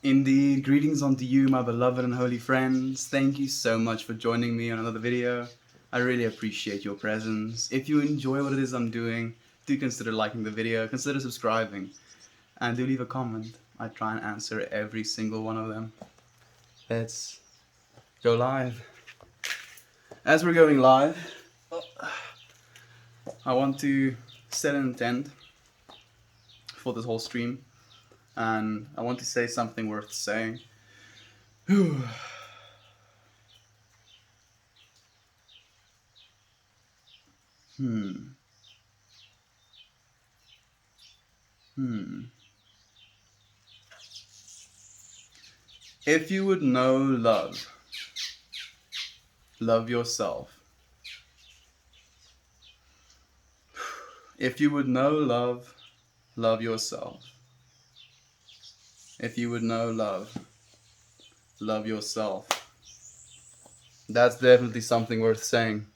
Indeed, greetings unto you, my beloved and holy friends. Thank you so much for joining me on another video. I really appreciate your presence. If you enjoy what it is I'm doing, do consider liking the video, consider subscribing, and do leave a comment. I try and answer every single one of them. Let's go live. As we're going live, I want to set an intent for this whole stream, and I want to say something worth saying. If you would know love, love yourself. If you would know love, love yourself. If you would know love, love yourself. That's definitely something worth saying.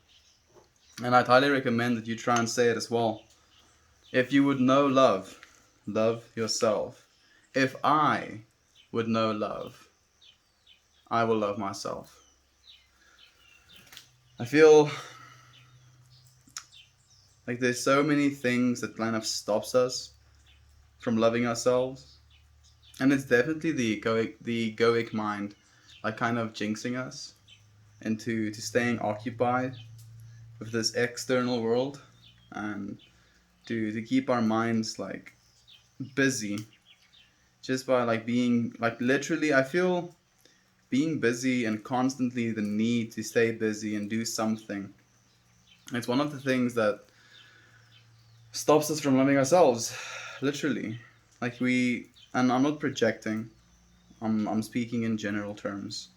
And I'd highly recommend that you try and say it as well. If you would know love, love yourself. If I would know love, I will love myself. I feel like there's so many things that kind of stops us from loving ourselves. And it's definitely the egoic mind, like kind of jinxing us into staying occupied with this external world, and to keep our minds like busy just by like being like literally, I feel being busy and constantly the need to stay busy and do something. It's one of the things that stops us from loving ourselves, literally. Like and I'm not projecting, I'm speaking in general terms.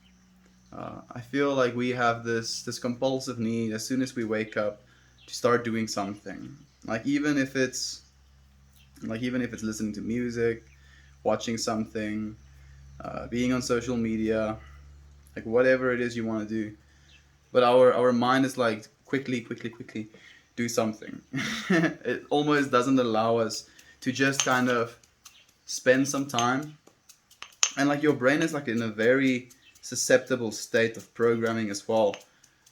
I feel like we have this compulsive need as soon as we wake up to start doing something. Like even if it's listening to music, watching something, being on social media, like whatever it is you want to do. But our mind is like quickly do something. It almost doesn't allow us to just kind of spend some time. And like your brain is like in a very susceptible state of programming as well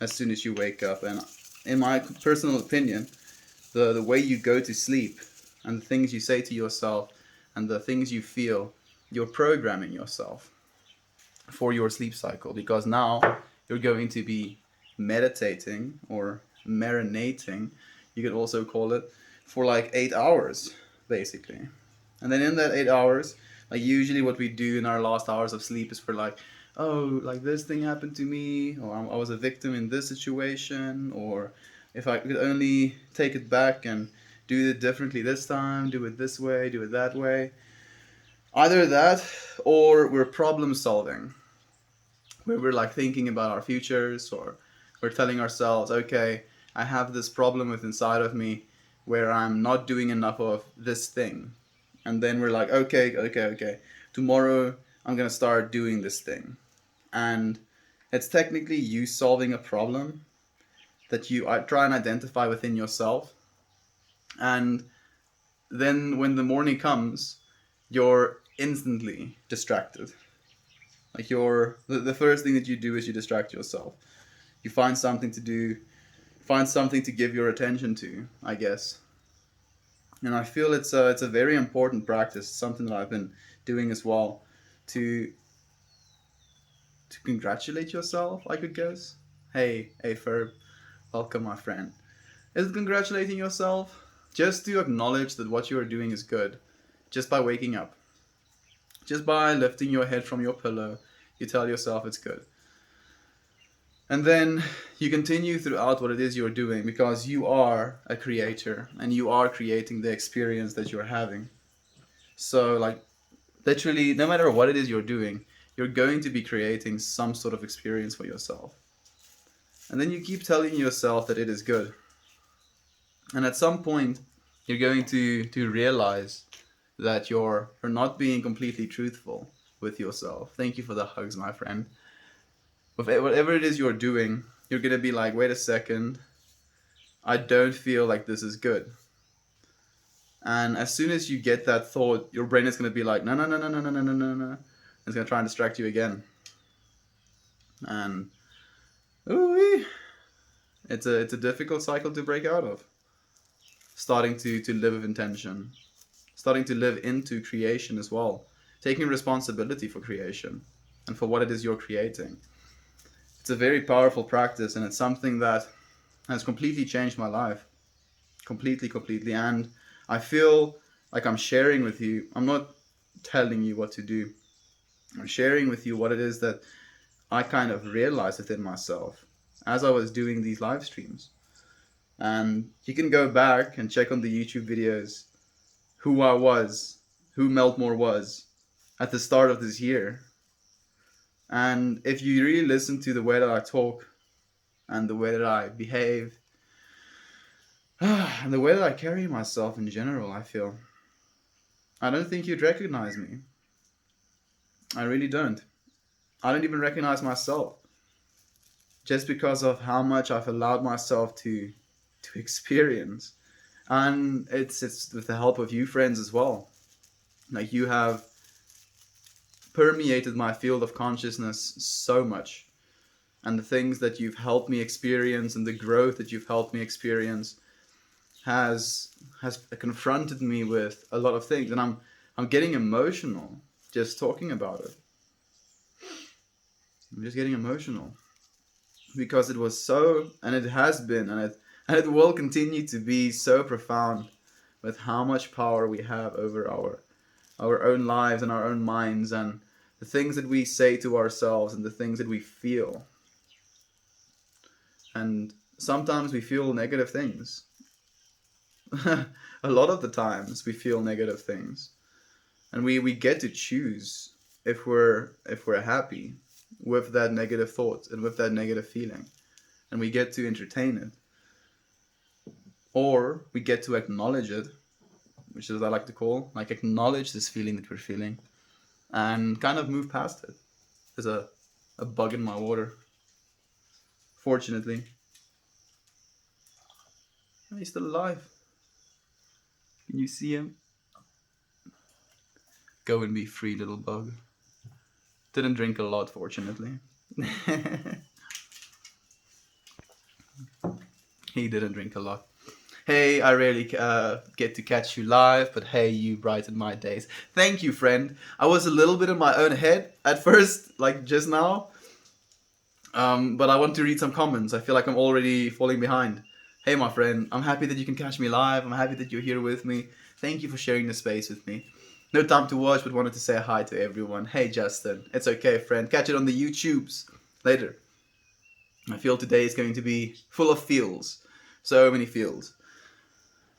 as soon as you wake up. And in my personal opinion, the way you go to sleep and the things you say to yourself and the things you feel, you're programming yourself for your sleep cycle, because now you're going to be meditating or marinating, you could also call it, for like 8 hours basically. And then in that 8 hours, like usually what we do in our last hours of sleep is we're like, oh, like this thing happened to me, or I was a victim in this situation, or if I could only take it back and do it differently this time, do it this way, do it that way. Either that, or we're problem solving, where we're like thinking about our futures, or we're telling ourselves, okay, I have this problem with inside of me where I'm not doing enough of this thing. And then we're like, okay, tomorrow I'm gonna start doing this thing. And it's technically you solving a problem that you try and identify within yourself. And then when the morning comes, you're instantly distracted. Like the first thing that you do is you distract yourself. You find something to do, find something to give your attention to, I guess. And I feel it's a very important practice, something that I've been doing as well, to congratulate yourself, I could guess. Hey Ferb, welcome my friend. Is it congratulating yourself? Just to acknowledge that what you are doing is good, just by waking up. Just by lifting your head from your pillow, you tell yourself it's good. And then you continue throughout what it is you're doing, because you are a creator and you are creating the experience that you're having. So like literally, no matter what it is you're doing, you're going to be creating some sort of experience for yourself. And then you keep telling yourself that it is good. And at some point, you're going to realize that you're not being completely truthful with yourself. Thank you for the hugs, my friend. With whatever it is you're doing, you're going to be like, wait a second, I don't feel like this is good. And as soon as you get that thought, your brain is going to be like, no, no, no, no, no, no, no, no, no. It's going to try and distract you again. And ooh, it's a difficult cycle to break out of. Starting to live with intention, starting to live into creation as well, taking responsibility for creation and for what it is you're creating. It's a very powerful practice, and it's something that has completely changed my life. Completely. And I feel like I'm sharing with you. I'm not telling you what to do. I'm sharing with you what it is that I kind of realized within myself as I was doing these live streams. And you can go back and check on the YouTube videos who I was, who Meltmore was at the start of this year. And if you really listen to the way that I talk and the way that I behave and the way that I carry myself in general, I don't think you'd recognize me. I really don't. I don't even recognize myself just because of how much I've allowed myself to experience. And it's with the help of you friends as well. Like, you have permeated my field of consciousness so much, and the things that you've helped me experience and the growth that you've helped me experience has confronted me with a lot of things, and I'm getting emotional just talking about it. I'm just getting emotional because it was so, and it has been, and it will continue to be so profound with how much power we have over our own lives and our own minds, and the things that we say to ourselves and the things that we feel. And sometimes we feel negative things. A lot of the times we feel negative things, and we get to choose if we're happy with that negative thought and with that negative feeling, and we get to entertain it, or we get to acknowledge it, which is what I like to call, like, acknowledge this feeling that we're feeling and kind of move past it. There's a bug in my water, fortunately. He's still alive. Can you see him? Go and be free, little bug. Didn't drink a lot, fortunately. He didn't drink a lot. Hey, I rarely get to catch you live, but hey, you brighten my days. Thank you, friend. I was a little bit in my own head at first, like just now. But I want to read some comments. I feel like I'm already falling behind. Hey, my friend, I'm happy that you can catch me live. I'm happy that you're here with me. Thank you for sharing the space with me. No time to watch, but wanted to say hi to everyone. Hey, Justin. It's okay, friend. Catch it on the YouTubes later. I feel today is going to be full of feels. So many feels.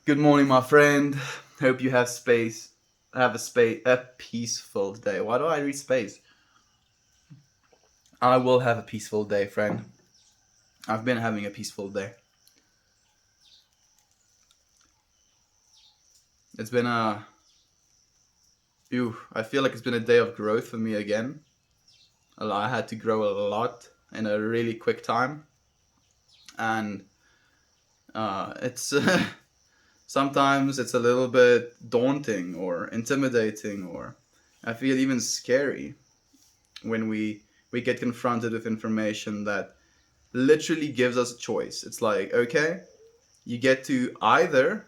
Good morning, my friend. Hope you have space. Have a peaceful day. Why do I read space? I will have a peaceful day, friend. I've been having a peaceful day. It's been I feel like it's been a day of growth for me again. I had to grow a lot in a really quick time. And it's sometimes it's a little bit daunting or intimidating, or I feel even scary when we get confronted with information that literally gives us a choice. It's like, okay, you get to either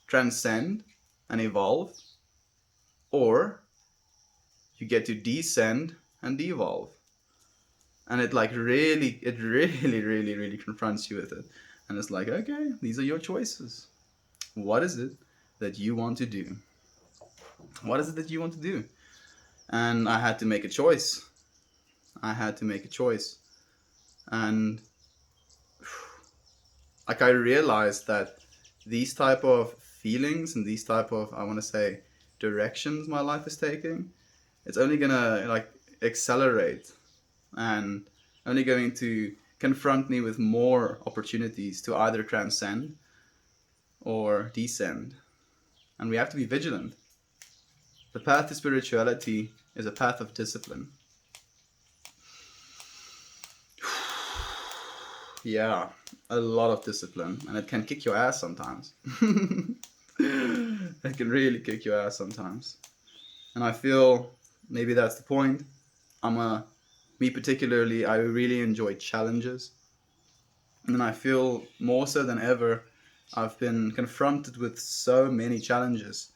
transcend and evolve, or you get to descend and devolve. And it really confronts you with it. And it's like, okay, these are your choices. What is it that you want to do? What is it that you want to do? And I had to make a choice. And like, I realized that these type of feelings and these type of, I want to say, directions my life is taking, it's only gonna like accelerate and only going to confront me with more opportunities to either transcend or descend. And we have to be vigilant. The path to spirituality is a path of discipline. Yeah, a lot of discipline, and it can kick your ass sometimes. It can really kick your ass sometimes. And I feel Maybe that's the point. Me particularly, I really enjoy challenges. And I feel more so than ever, I've been confronted with so many challenges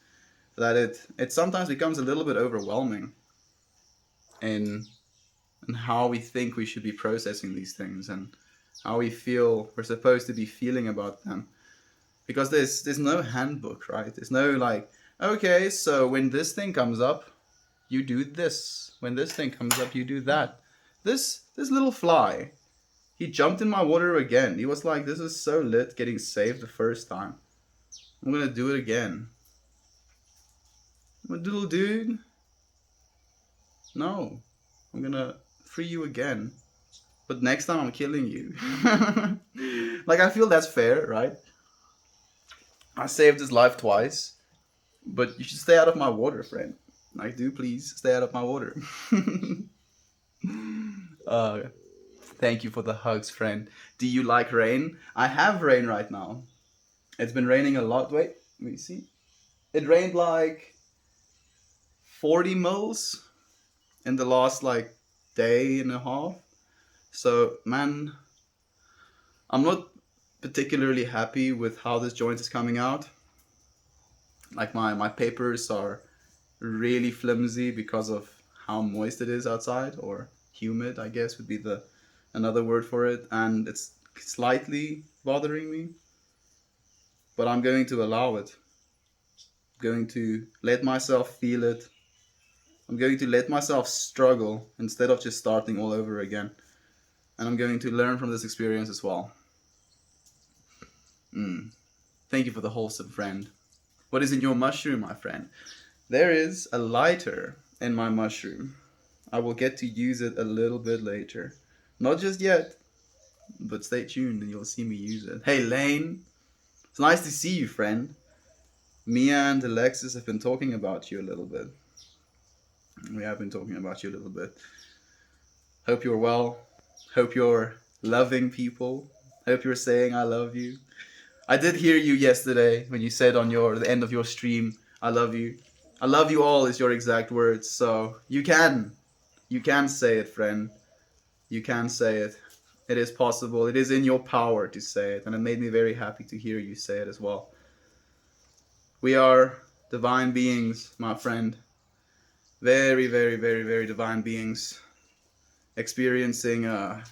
that it sometimes becomes a little bit overwhelming in how we think we should be processing these things and how we feel we're supposed to be feeling about them. Because there's no handbook, right? There's no like, okay, so when this thing comes up, you do this. When this thing comes up, you do that. This little fly, he jumped in my water again. He was like, this is so lit getting saved the first time. I'm gonna do it again. My little dude, no. I'm gonna free you again. But next time I'm killing you. Like, I feel that's fair, right? I saved his life twice. But you should stay out of my water, friend. Like, do please stay out of my water. uh, Thank you for the hugs, friend. Do you like rain? I have rain right now. It's been raining a lot. Wait, let me see. It rained like 40 mils in the last like day and a half. So, man, I'm not particularly happy with how this joint is coming out. Like, my papers are really flimsy because of how moist it is outside, or humid, I guess would be the another word for it, and it's slightly bothering me. But I'm going to allow it. I'm going to let myself feel it. I'm going to let myself struggle instead of just starting all over again. And I'm going to learn from this experience as well. Thank you for the wholesome friend. What is in your mushroom, my friend? There is a lighter in my mushroom. I will get to use it a little bit later. Not just yet, but stay tuned and you'll see me use it. Hey, Lane. It's nice to see you, friend. Mia and Alexis have been talking about you a little bit. We have been talking about you a little bit. Hope you're well. Hope you're loving people. Hope you're saying I love you. I did hear you yesterday when you said on the end of your stream, I love you. I love you all is your exact words. So you can say it, friend. You can say it. It is possible. It is in your power to say it. And it made me very happy to hear you say it as well. We are divine beings, my friend. Very, very, very, very divine beings. Experiencing a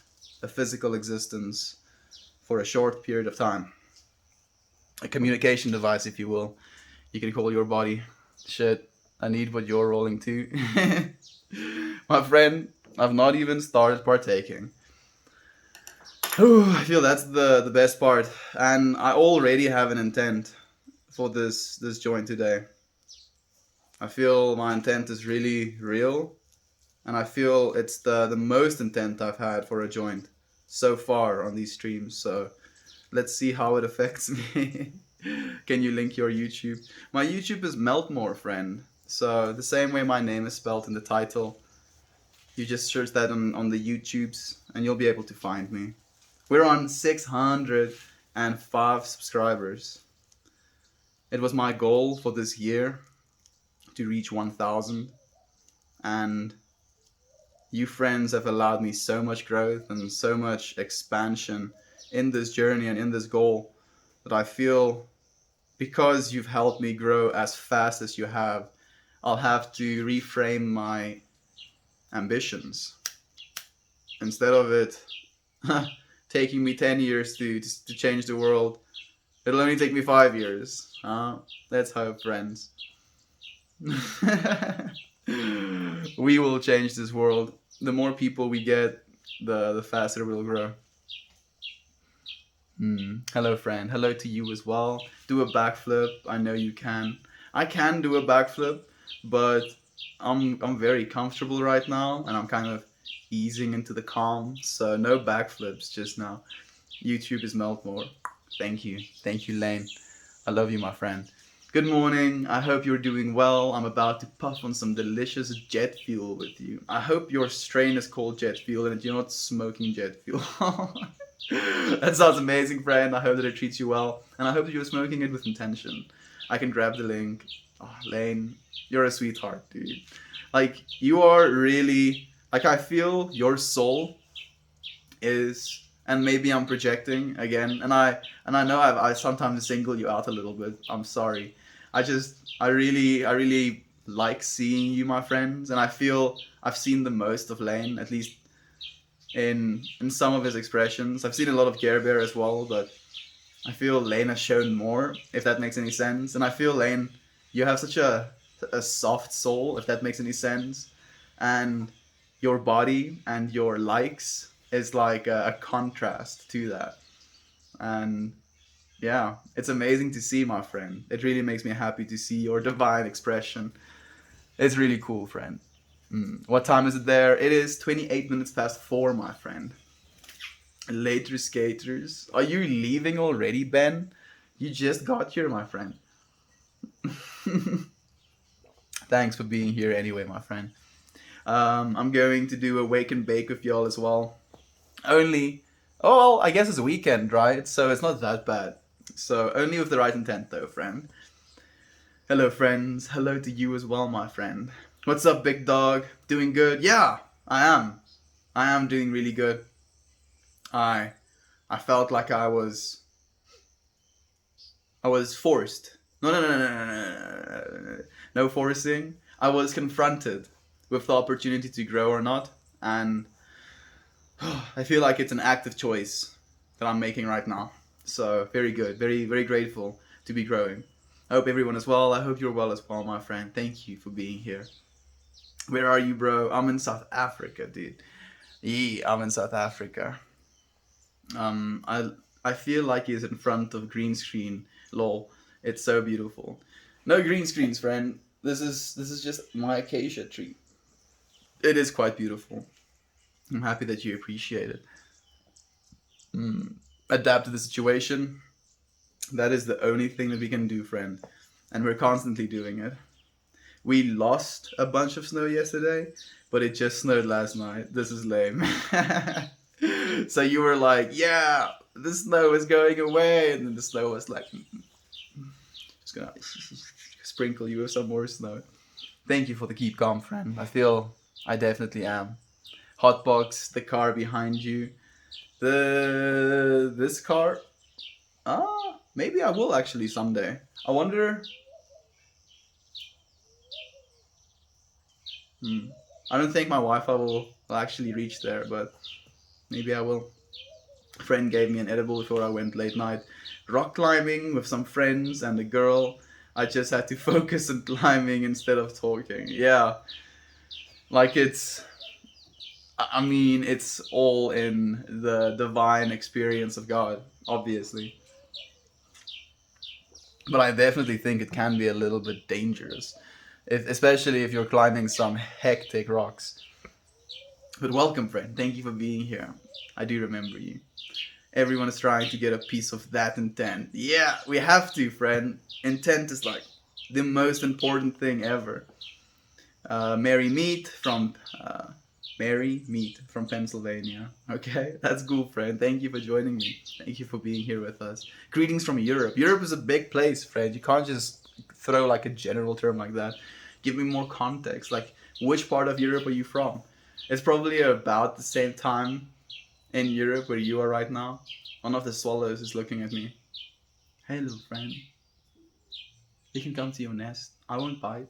physical existence for a short period of time. A communication device, if you will. You can call your body. Shit, I need what you're rolling to. My friend, I've not even started partaking. I feel that's the best part. And I already have an intent for this joint today. I feel my intent is really real. And I feel it's the most intent I've had for a joint so far on these streams. So let's see how it affects me. Can you link your YouTube? My YouTube is Meltmore, friend. So the same way my name is spelled in the title, you just search that on the YouTubes and you'll be able to find me. We're on 605 subscribers. It was my goal for this year to reach 1,000. And you friends have allowed me so much growth and so much expansion in this journey and in this goal that I feel, because you've helped me grow as fast as you have, I'll have to reframe my ambitions. Instead of it taking me 10 years to change the world, it'll only take me 5 years. Let's hope, friends. We will change this world. The more people we get, the faster we'll grow. Hello, friend. Hello to you as well. Do a backflip. I know you can. I can do a backflip, but I'm very comfortable right now, and I'm kind of easing into the calm. So no backflips just now. YouTube is Meltmore. Thank you, Lane. I love you, my friend. Good morning. I hope you're doing well. I'm about to puff on some delicious jet fuel with you. I hope your strain is called jet fuel and you're not smoking jet fuel. That sounds amazing, friend. I hope that it treats you well. And I hope that you're smoking it with intention. I can grab the link. Oh, Lane, you're a sweetheart, dude. Like you are really like I feel your soul is, and maybe I'm projecting again, and I know I sometimes single you out a little bit. I'm sorry. I really like seeing you, my friends, and I feel I've seen the most of Lane, at least in some of his expressions. I've seen a lot of Care Bear as well, but I feel Lane has shown more, if that makes any sense. And I feel Lane, you have such a soft soul, if that makes any sense, and your body and your likes is like a contrast to that. And yeah, it's amazing to see, my friend. It really makes me happy to see your divine expression. It's really cool, friend. What time is it there? It is 28 minutes past 4, my friend. Later skaters. Are you leaving already, Ben? You just got here, my friend. Thanks for being here anyway, my friend. I'm going to do a wake and bake with y'all as well. Only, oh, well, I guess it's a weekend, right? So it's not that bad. So only with the right intent, though, friend. Hello, friends. Hello to you as well, my friend. What's up, big dog? Doing good? Yeah, I am. I am doing really good. I I felt like I was forced. No, no, no, no, no, no, no, no forcing. I was confronted with the opportunity to grow or not, and I feel like it's an active choice that I'm making right now. So very good, very very grateful to be growing. I hope everyone is well. I hope you're well as well, my friend. Thank you for being here. Where are you, bro? I'm in South Africa, dude. Yeah, I'm in South Africa. I feel like he's in front of green screen. Lol, it's so beautiful. No green screens, friend. This is just my acacia tree. It is quite beautiful. I'm happy that you appreciate it. Adapt to the situation. That is the only thing that we can do, friend, and we're constantly doing it. We lost a bunch of snow yesterday, but it just snowed last night. This is lame. So you were like, yeah, the snow is going away, and then the snow was like, just gonna sprinkle you with some more snow. Thank you for the keep calm, friend. I feel I definitely am. Hotbox, the car behind you. This car. Maybe I will actually someday. I wonder. Hmm, I don't think my Wi-Fi will actually reach there, but maybe I will. Friend gave me an edible before I went late night rock climbing with some friends and a girl. I just had to focus on climbing instead of talking. Yeah, like I mean, it's all in the divine experience of God, obviously. But I definitely think it can be a little bit dangerous, especially if you're climbing some hectic rocks. But welcome, friend. Thank you for being here. I do remember you. Everyone is trying to get a piece of that intent. Yeah, we have to, friend. Intent is like the most important thing ever. Mary Meat from Mary Meat from Pennsylvania. Okay, that's cool, friend. Thank you for joining me. Thank you for being here with us. Greetings from Europe. Europe is a big place, friend. You can't just throw like a general term like that. Give me more context. Like, which part of Europe are you from? It's probably about the same time in Europe where you are right now. One of the swallows is looking at me. Hey, little friend. You can come to your nest. I won't bite.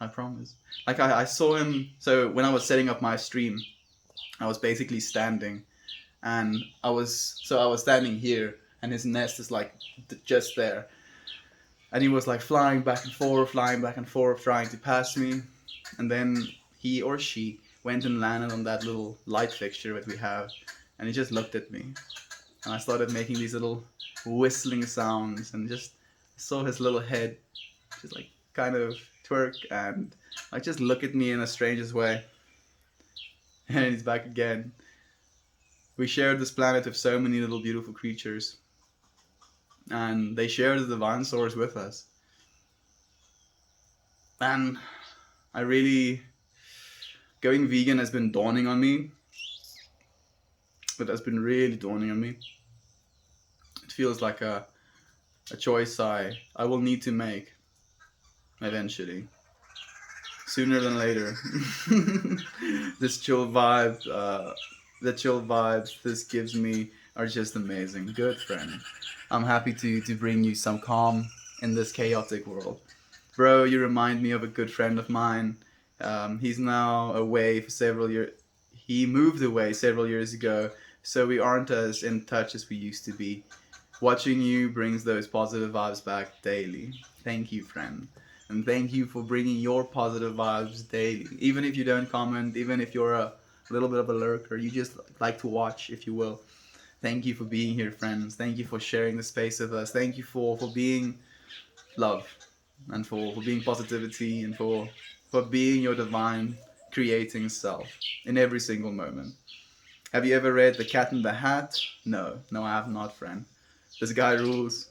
I promise. Like I saw him. So when I was setting up my stream, I was basically standing, and I was standing here, and his nest is like just there, and he was like flying back and forth, trying to pass me, and then he or she went and landed on that little light fixture that we have, and he just looked at me, and I started making these little whistling sounds, and just saw his little head just like kind of twerk and like just look at me in the strangest way. And he's back again. We share this planet with so many little beautiful creatures, and they share the divine source with us. And I really, going vegan has been dawning on me. It has been really dawning on me. It feels like a choice I will need to make eventually. sooner than later. This chill vibe, the chill vibes this gives me are just amazing. Good friend. I'm happy to bring you some calm in this chaotic world. Bro, you remind me of a good friend of mine. He's now away for several years. He moved away several years ago, so we aren't as in touch as we used to be. Watching you brings those positive vibes back daily. Thank you, friend. And thank you for bringing your positive vibes daily. Even if you don't comment, even if you're a little bit of a lurker, you just like to watch, if you will. Thank you for being here, friends. Thank you for sharing the space with us. Thank you for being love and for being positivity and for being your divine creating self in every single moment. Have you ever read The Cat in the Hat? No, no, I have not, friend. This guy rules.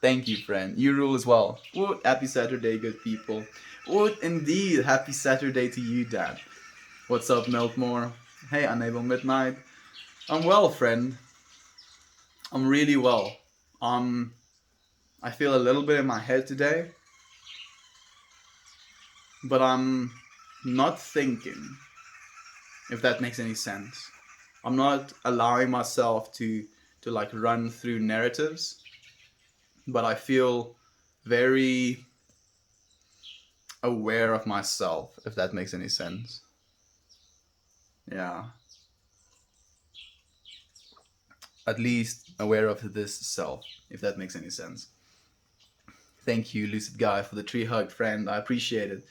Thank you, friend. You rule as well. Woot, happy Saturday, good people. Woot, indeed, happy Saturday to you, Dad. What's up, Meltmore? Hey, Unable Midnight. I'm well, friend. I'm really well. I feel a little bit in my head today, but I'm not thinking, if that makes any sense. I'm not allowing myself to like run through narratives, but I feel very aware of myself, if that makes any sense. Yeah. At least aware of this self, if that makes any sense. Thank you, Lucid Guy, for the tree hug, friend. I appreciate it.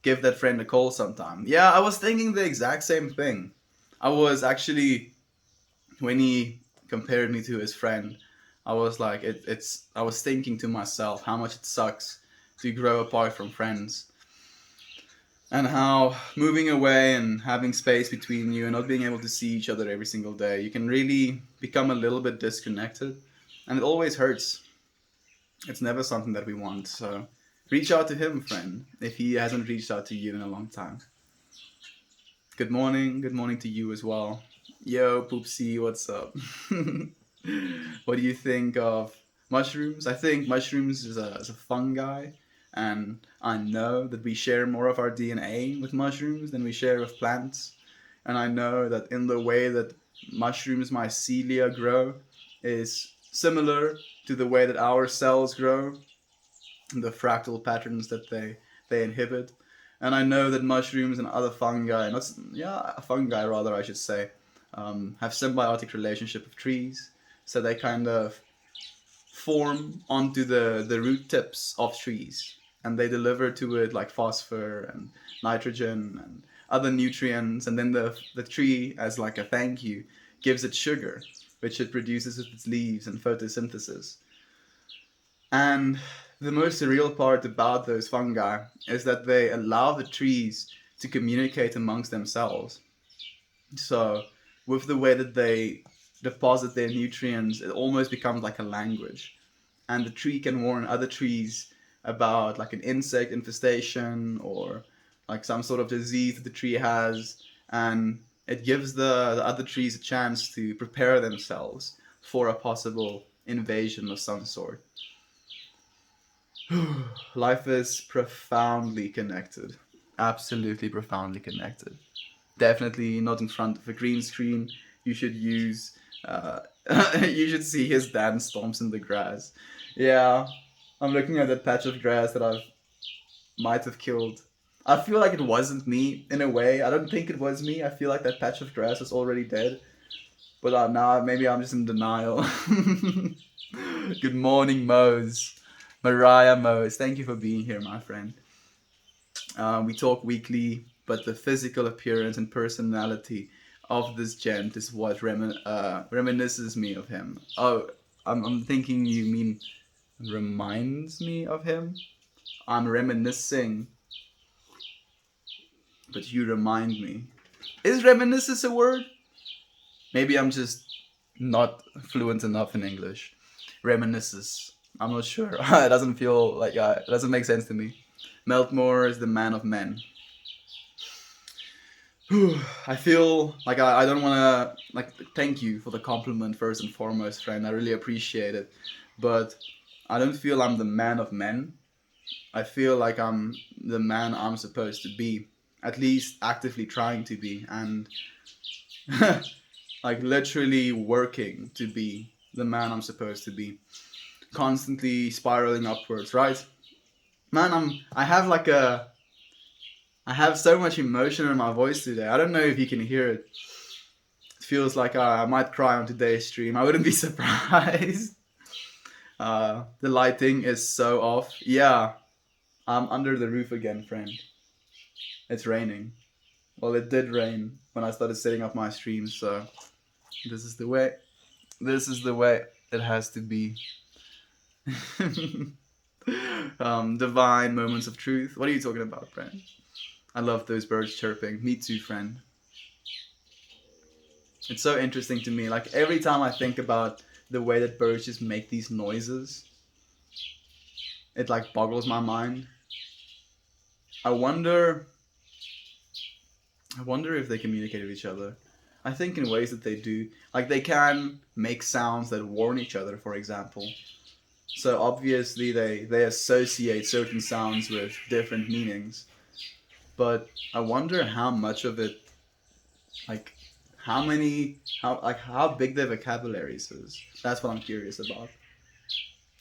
Give that friend a call sometime. Yeah, I was thinking the exact same thing. I was actually, when he compared me to his friend, I was like, I was thinking to myself how much it sucks to grow apart from friends. And how moving away and having space between you and not being able to see each other every single day, you can really become a little bit disconnected. And it always hurts. It's never something that we want. So reach out to him, friend, if he hasn't reached out to you in a long time. Good morning. Good morning to you as well. Yo, Poopsie, what's up? What do you think of mushrooms? I think mushrooms is a fungi, and I know that we share more of our DNA with mushrooms than we share with plants. And I know that in the way that mushrooms mycelia grow is similar to the way that our cells grow, the fractal patterns that they inhibit. And I know that mushrooms and other fungi, not yeah, fungi rather, I should say, have symbiotic relationship with trees. So they kind of form onto the root tips of trees, and they deliver to it like phosphor and nitrogen and other nutrients. And then the tree, as like a thank you, gives it sugar, which it produces with its leaves and photosynthesis. And the most surreal part about those fungi is that they allow the trees to communicate amongst themselves. So, with the way that they deposit their nutrients, it almost becomes like a language. And the tree can warn other trees about like an insect infestation or like some sort of disease that the tree has. And it gives the other trees a chance to prepare themselves for a possible invasion of some sort. Life is profoundly connected. Absolutely profoundly connected. Definitely not in front of a green screen. You should use. You should see his dance stomps in the grass. Yeah, I'm looking at that patch of grass that I might have killed. I feel like it wasn't me in a way. I don't think it was me. I feel like that patch of grass was already dead. But now maybe I'm just in denial. Good morning, Mose. Mariah Mose. Thank you for being here, my friend. We talk weekly, but the physical appearance and personality of this gent is what reminisces me of him. Oh, I'm thinking you mean reminds me of him? I'm reminiscing, but you remind me. Is reminiscence a word? Maybe I'm just not fluent enough in English. Reminisces. I'm not sure. It doesn't feel like it doesn't make sense to me. Meltmore is the man of men. I feel like I don't want to like thank you for the compliment first and foremost, friend. I really appreciate it, but I don't feel I'm the man of men. I feel like I'm the man I'm supposed to be, at least actively trying to be, and like literally working to be the man I'm supposed to be, constantly spiraling upwards, right? Man, I have so much emotion in my voice today. I don't know if you can hear it. It feels like I might cry on today's stream. I wouldn't be surprised. The lighting is so off. Yeah, I'm under the roof again, friend. It's raining. Well, it did rain when I started setting up my stream, so this is the way. This is the way it has to be. Divine moments of truth. What are you talking about, friend? I love those birds chirping. Me too, friend. It's so interesting to me. Like every time I think about the way that birds just make these noises, it like boggles my mind. I wonder if they communicate with each other. I think in ways that they do. Like they can make sounds that warn each other, for example. So obviously they associate certain sounds with different meanings. But I wonder how much of it, like how big their vocabularies is. That's what I'm curious about.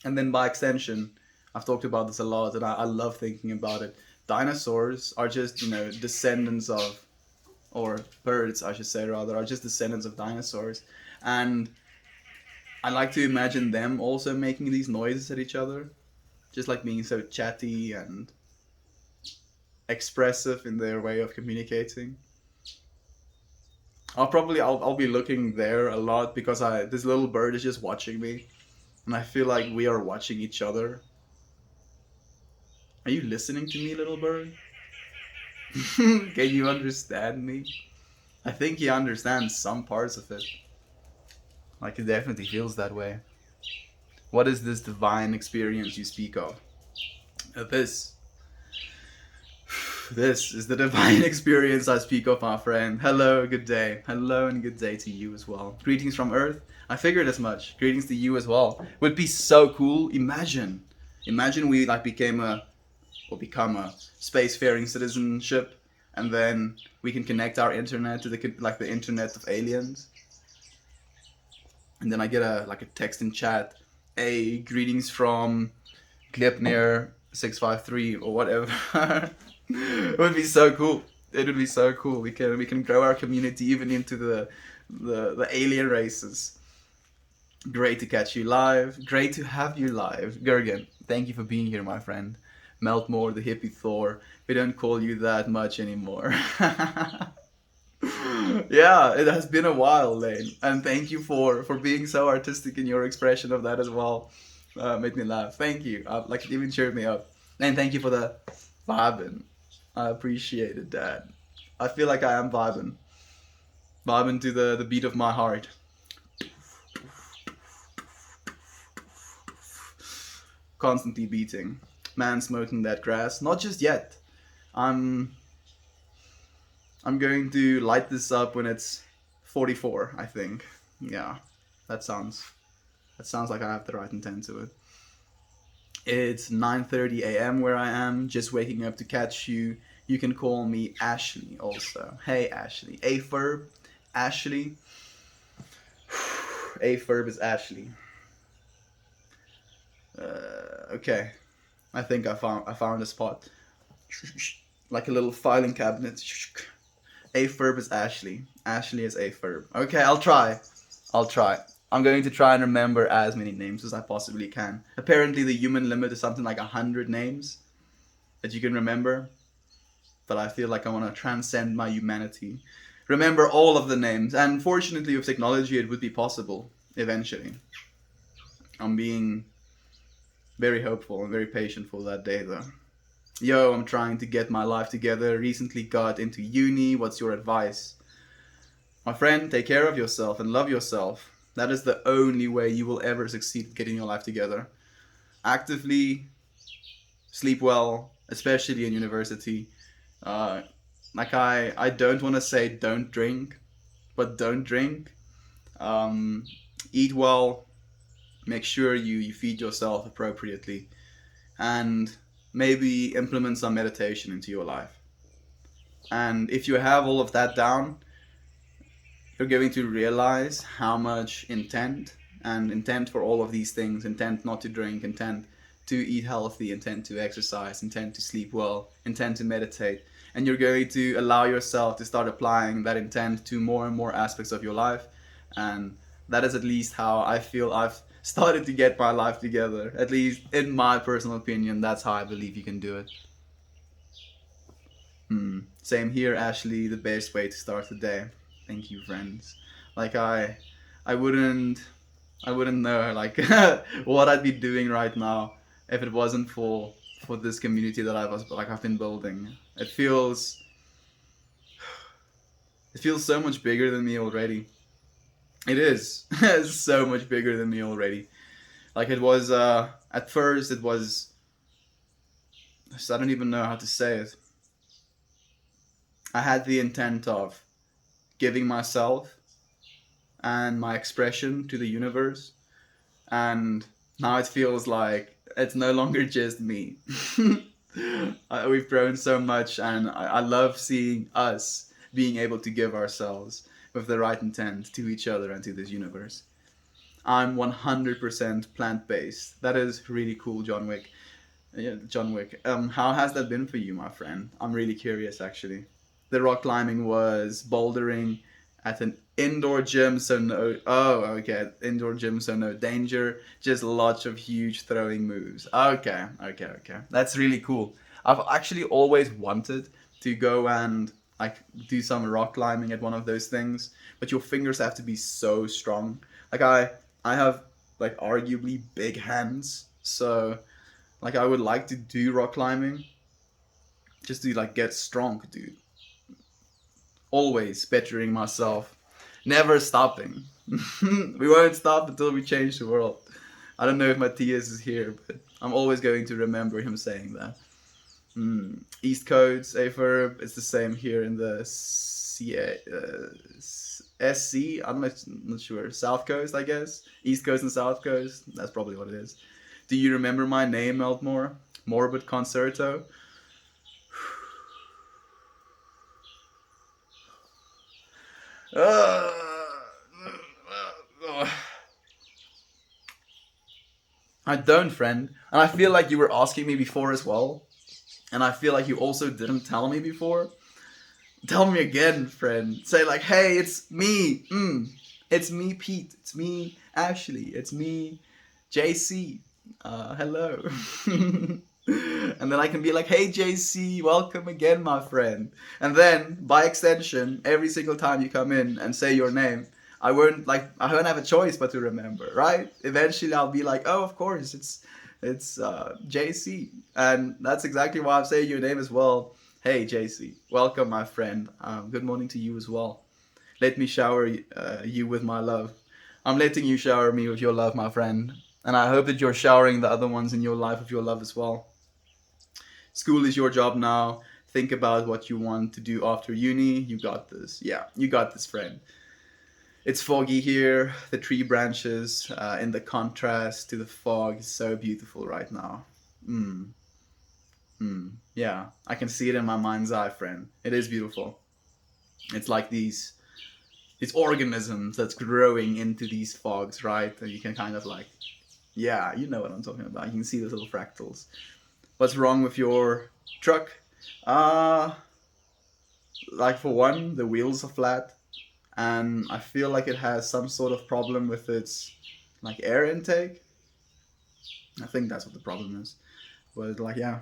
And then by extension, I've talked about this a lot, and I love thinking about it. Dinosaurs are just descendants of, or birds, I should say rather, are just descendants of dinosaurs, and I like to imagine them also making these noises at each other, just like being so chatty and expressive in their way of communicating. I'll be looking there a lot because I this little bird is just watching me, and I feel like we are watching each other. Are you listening to me, little bird? Can you understand me? I think he understands some parts of it. Like it definitely feels that way. What is this divine experience you speak of? This. This is the divine experience I speak of, my friend. Hello, good day. Hello and good day to you as well. Greetings from Earth. I figured as much. Greetings to you as well. Would be so cool. Imagine we like become a spacefaring citizenship, and then we can connect our internet to the internet of aliens. And then I get a text in chat. Hey, greetings from Glepnir 653 or whatever. It would be so cool. It would be so cool. We can grow our community even into the alien races. Great to catch you live. Great to have you live. Gergen, thank you for being here, my friend. Meltmore, the hippie Thor. We don't call you that much anymore. Yeah, it has been a while, Lane. And thank you for being so artistic in your expression of that as well. Made me laugh. Thank you. Like it even cheered me up. And thank you for the vibing. I appreciated that. I feel like I am vibing. Vibing to the beat of my heart. Constantly beating. Man smoking that grass. Not just yet. I'm going to light this up when it's 44, I think. Yeah. That sounds like I have the right intent to it. It's 9:30 a.m. where I am, just waking up to catch you. You can call me Ashley also. Hey Ashley. A-Ferb, Ashley. A-Ferb is Ashley. Okay. I think I found a spot. Like a little filing cabinet. A-Ferb is Ashley. Ashley is A-Ferb. Okay, I'll try. I'm going to try and remember as many names as I possibly can. Apparently the human limit is something like 100 names that you can remember. But I feel like I want to transcend my humanity. Remember all of the names. And fortunately with technology it would be possible eventually. I'm being very hopeful and very patient for that day though. Yo, I'm trying to get my life together. Recently got into uni. What's your advice? My friend, take care of yourself and love yourself. That is the only way you will ever succeed at getting your life together. Actively sleep well, especially in university. I don't want to say don't drink, but don't drink. Eat well. Make sure you feed yourself appropriately. And maybe implement some meditation into your life. And if you have all of that down, you're going to realize how much intent for all of these things, intent not to drink, intent to eat healthy, intent to exercise, intent to sleep well, intent to meditate. And you're going to allow yourself to start applying that intent to more and more aspects of your life. And that is at least how I feel I've started to get my life together. At least in my personal opinion, that's how I believe you can do it. Same here, Ashley. The best way to start the day. Thank you, friends. Like I wouldn't, I wouldn't know like what I'd be doing right now if it wasn't for this community that I've been building. It feels so much bigger than me already. It is. It's so much bigger than me already. Like it was. At first, it was. I don't even know how to say it. I had the intent of giving myself and my expression to the universe, and now it feels like it's no longer just me. We've grown so much, and I love seeing us being able to give ourselves with the right intent to each other and to this universe. I'm 100% plant based. That is really cool, John Wick. Yeah, John Wick. How has that been for you, my friend? I'm really curious, actually. The rock climbing was bouldering at an indoor gym, so no. Oh, okay. Indoor gym, so no danger. Just lots of huge throwing moves. Okay, okay, okay. That's really cool. I've actually always wanted to go and like do some rock climbing at one of those things, but your fingers have to be so strong. Like I have like arguably big hands, so like I would like to do rock climbing just to like get strong, dude. Always bettering myself, never stopping. We won't stop until we change the world. I don't know if Matthias is here, but I'm always going to remember him saying that. East Coast, a verb. It's the same here in the SC. I'm not sure. South Coast, I guess. East Coast and South Coast. That's probably what it is. Do you remember my name, Meltmore? Morbid Concerto. I don't, friend. And I feel like you were asking me before as well. And I feel like you also didn't tell me before. Tell me again, friend. Say like, hey, it's me. It's me, Pete. It's me, Ashley. It's me, JC. Hello. And then I can be like, hey, JC, welcome again, my friend. And then, by extension, every single time you come in and say your name, I won't have a choice but to remember, right? Eventually, I'll be like, oh, of course, it's JC, and that's exactly why I'm saying your name as well. Hey, JC, welcome, my friend. Good morning to you as well. Let me shower you with my love. I'm letting you shower me with your love, my friend, and I hope that you're showering the other ones in your life with your love as well. School is your job now. Think about what you want to do after uni. You got this. Yeah, you got this, friend. It's foggy here. The tree branches in the contrast to the fog is so beautiful right now. Yeah, I can see it in my mind's eye, friend. It is beautiful. It's like these organisms that's growing into these fogs, right? And you can kind of like, yeah, you know what I'm talking about. You can see those little fractals. What's wrong with your truck? Like for one, the wheels are flat, and I feel like it has some sort of problem with its like air intake. I think that's what the problem is. But like, yeah.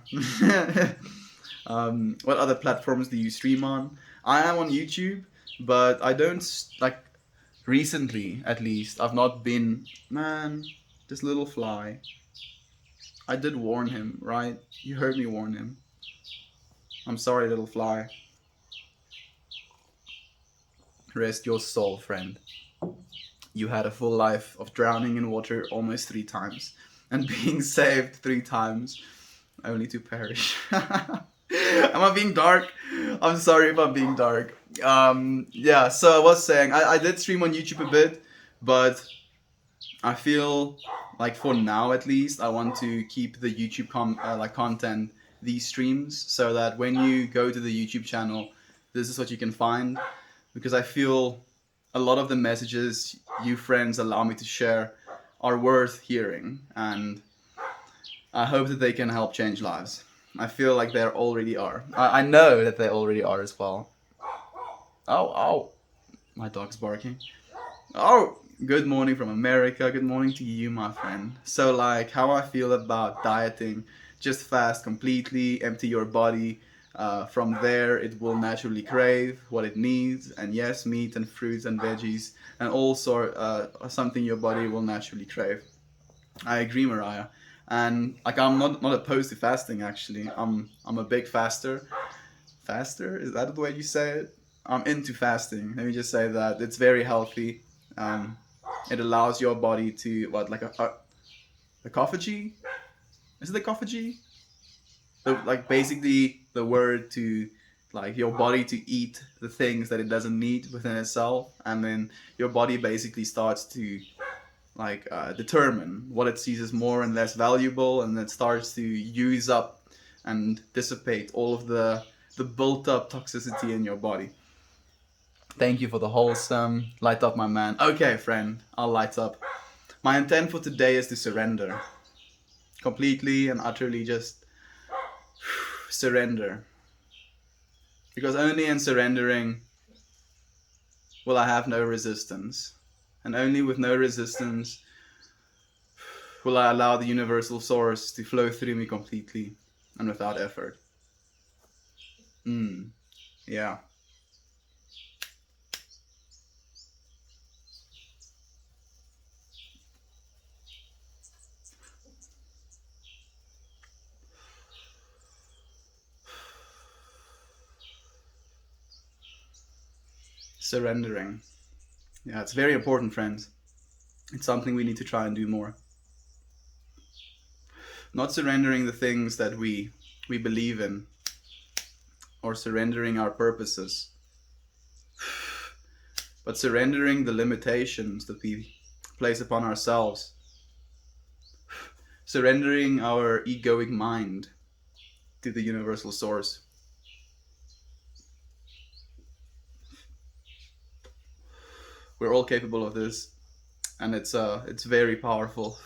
What other platforms do you stream on? I am on YouTube, but I don't like recently. At least I've not been. Man, this little fly. I did warn him, right? You heard me warn him. I'm sorry, little fly. Rest your soul, friend. You had a full life of drowning in water almost 3 times and being saved 3 times, only to perish. Am I being dark? I'm sorry if I'm being dark. Yeah, so I was saying, I did stream on YouTube a bit, but I feel like for now at least, I want to keep the YouTube content these streams so that when you go to the YouTube channel, this is what you can find. Because I feel a lot of the messages you friends allow me to share are worth hearing, and I hope that they can help change lives. I feel like they already are. I know that they already are as well. Oh, my dog's barking. Oh, good morning from America. Good morning to you, my friend. So, like, how I feel about dieting: just fast completely, empty your body. From there, it will naturally crave what it needs, and yes, meat and fruits and veggies, and all sort something your body will naturally crave. I agree, Mariah. And like, I'm not opposed to fasting. Actually, I'm a big faster. Faster, is that the way you say it? I'm into fasting. Let me just say that it's very healthy. Um, it allows your body to what, like a autophagy? Is it autophagy? Like basically the word to like your body to eat the things that it doesn't need within itself, and then your body basically starts to like determine what it sees as more and less valuable, and it starts to use up and dissipate all of the built up toxicity in your body. Thank you for the wholesome. Light up, my man. Okay, friend, I'll light up. My intent for today is to surrender. Completely and utterly just surrender. Because only in surrendering will I have no resistance. And only with no resistance will I allow the universal source to flow through me completely and without effort. Yeah. Surrendering. Yeah, it's very important, friends. It's something we need to try and do more. Not surrendering the things that we believe in, or surrendering our purposes, but surrendering the limitations that we place upon ourselves, surrendering our egoic mind to the universal source. We're all capable of this, and it's very powerful.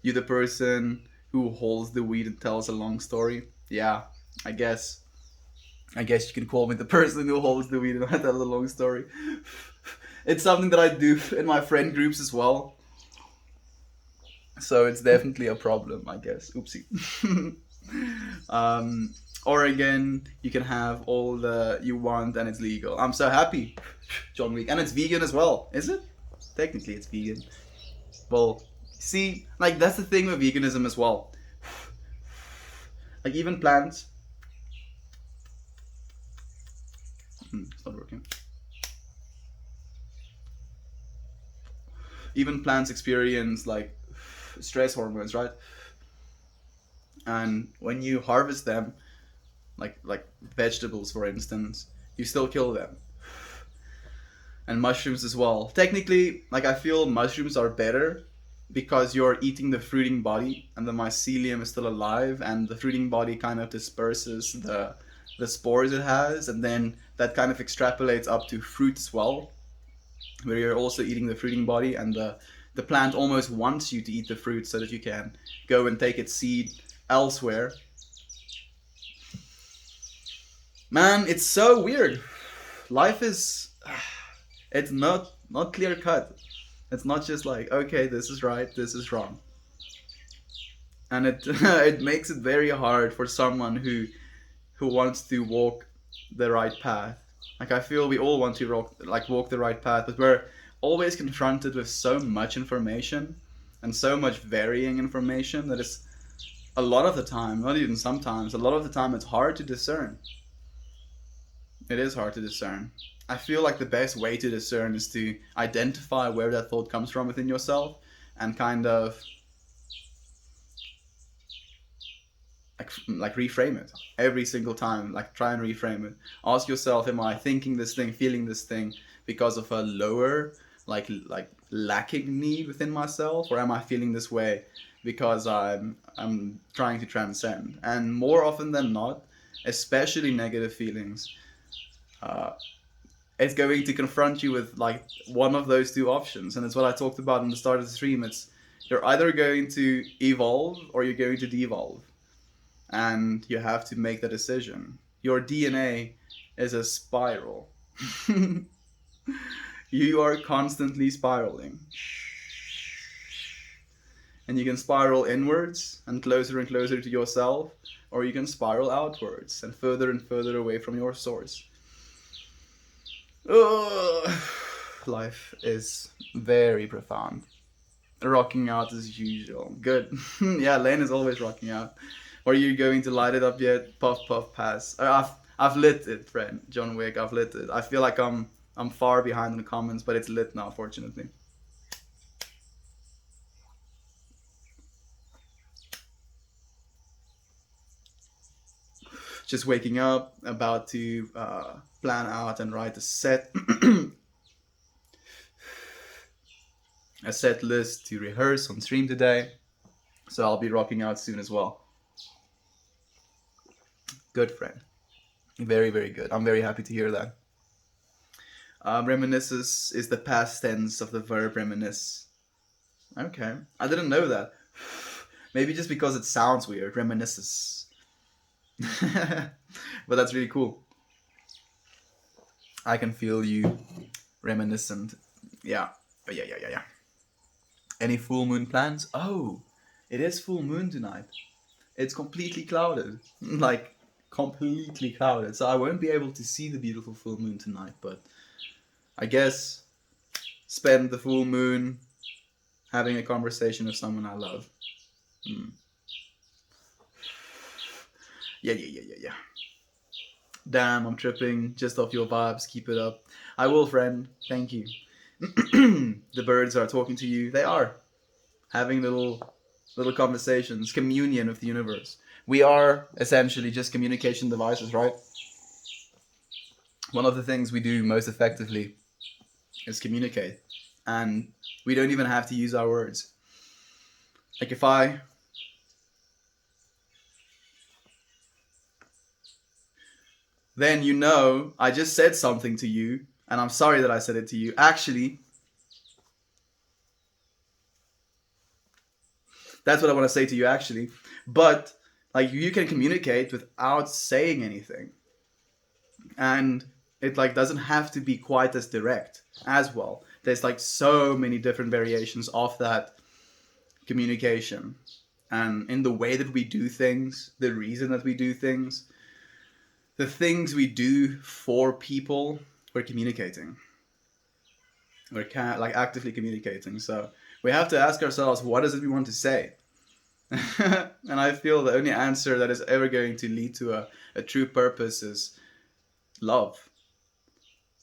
You the person who holds the weed and tells a long story? Yeah, I guess you can call me the person who holds the weed and I tell a long story. It's something that I do in my friend groups as well. So it's definitely a problem, I guess. Oopsie. Or again, you can have all the you want and it's legal. I'm so happy, John Wick, and it's vegan as well. Is it? Technically, it's vegan. Well, see, like that's the thing with veganism as well. Like even plants. It's not working. Even plants experience like stress hormones, right? And when you harvest them, like vegetables for instance, you still kill them. And mushrooms as well. Technically, like I feel mushrooms are better because you're eating the fruiting body and the mycelium is still alive, and the fruiting body kind of disperses the spores it has, and then that kind of extrapolates up to fruit as well, where you're also eating the fruiting body, and the plant almost wants you to eat the fruit so that you can go and take its seed elsewhere. Man, it's so weird. Life is it's not clear cut. It's not just like, okay, this is right, this is wrong. And it it makes it very hard for someone who wants to walk the right path. Like I feel we all want to walk the right path, but we're always confronted with so much information and so much varying information that it's a lot of the time, not even sometimes, a lot of the time it's hard to discern. It is hard to discern. I feel like the best way to discern is to identify where that thought comes from within yourself and kind of like reframe it every single time. Like try and reframe it. Ask yourself, am I thinking this thing, feeling this thing because of a lower like lacking need within myself, or am I feeling this way because I'm trying to transcend. And more often than not, especially negative feelings, uh, it's going to confront you with like one of those two options, and it's what I talked about in the start of the stream. It's you're either going to evolve or you're going to devolve, and you have to make the decision. Your DNA is a spiral. You are constantly spiraling, and you can spiral inwards and closer to yourself, or you can spiral outwards and further away from your source. Ugh. Life is very profound. Rocking out as usual. Good. Yeah, Lane is always rocking out. Are you going to light it up yet? Puff puff pass. I've lit it, friend. John Wick. I've lit it. I feel like I'm far behind in the comments, but it's lit now, fortunately. Just waking up, about to plan out and write a set a set list to rehearse on stream today. So I'll be rocking out soon as well. Good, friend. Very, very good. I'm very happy to hear that. Reminisces is the past tense of the verb reminisce. Okay. I didn't know that. Maybe just because it sounds weird. Reminisces. But that's really cool. I can feel you reminiscent. Yeah. Yeah. Any full moon plans? Oh, it is full moon tonight. It's completely clouded. Like, completely clouded. So I won't be able to see the beautiful full moon tonight, but I guess spend the full moon having a conversation with someone I love. Yeah. Damn, I'm tripping just off your vibes. Keep it up. I will, friend. Thank you. The birds are talking to you. They are having little conversations, communion with the universe. We are essentially just communication devices, right? One of the things we do most effectively is communicate, and we don't even have to use our words. Like if then I just said something to you, and I'm sorry that I said it to you. Actually, that's what I want to say to you, actually. But like you can communicate without saying anything, and it like doesn't have to be quite as direct as well. There's like so many different variations of that communication, and in the way that we do things, the reason that we do things, the things we do for people, we're communicating. We're like actively communicating. So we have to ask ourselves, what is it we want to say? And I feel the only answer that is ever going to lead to a true purpose is love.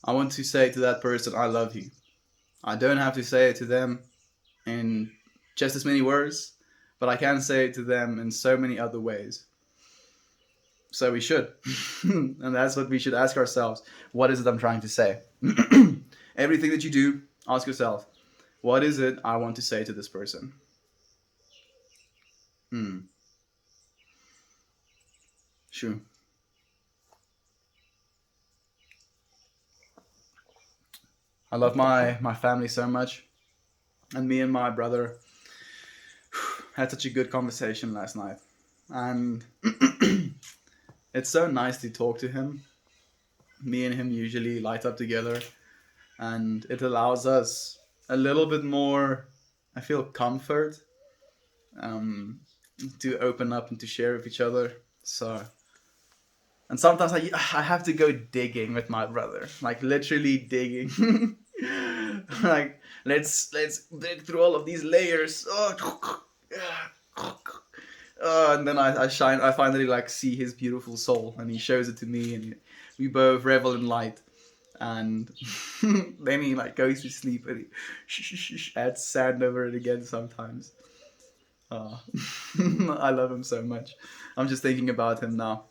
I want to say to that person, I love you. I don't have to say it to them in just as many words, but I can say it to them in so many other ways. So we should. And that's what we should ask ourselves. What is it I'm trying to say? Everything that you do, ask yourself, what is it I want to say to this person? Sure. I love my family so much. And me and my brother had such a good conversation last night. And it's so nice to talk to him. Me and him usually light up together. And it allows us a little bit more, I feel, comfort to open up and to share with each other. So, and sometimes I have to go digging with my brother, like literally digging. Like let's dig through all of these layers. And then I finally like see his beautiful soul, and he shows it to me, and we both revel in light. And then he like goes to sleep, and he adds sand over it again sometimes. I love him so much. I'm just thinking about him now.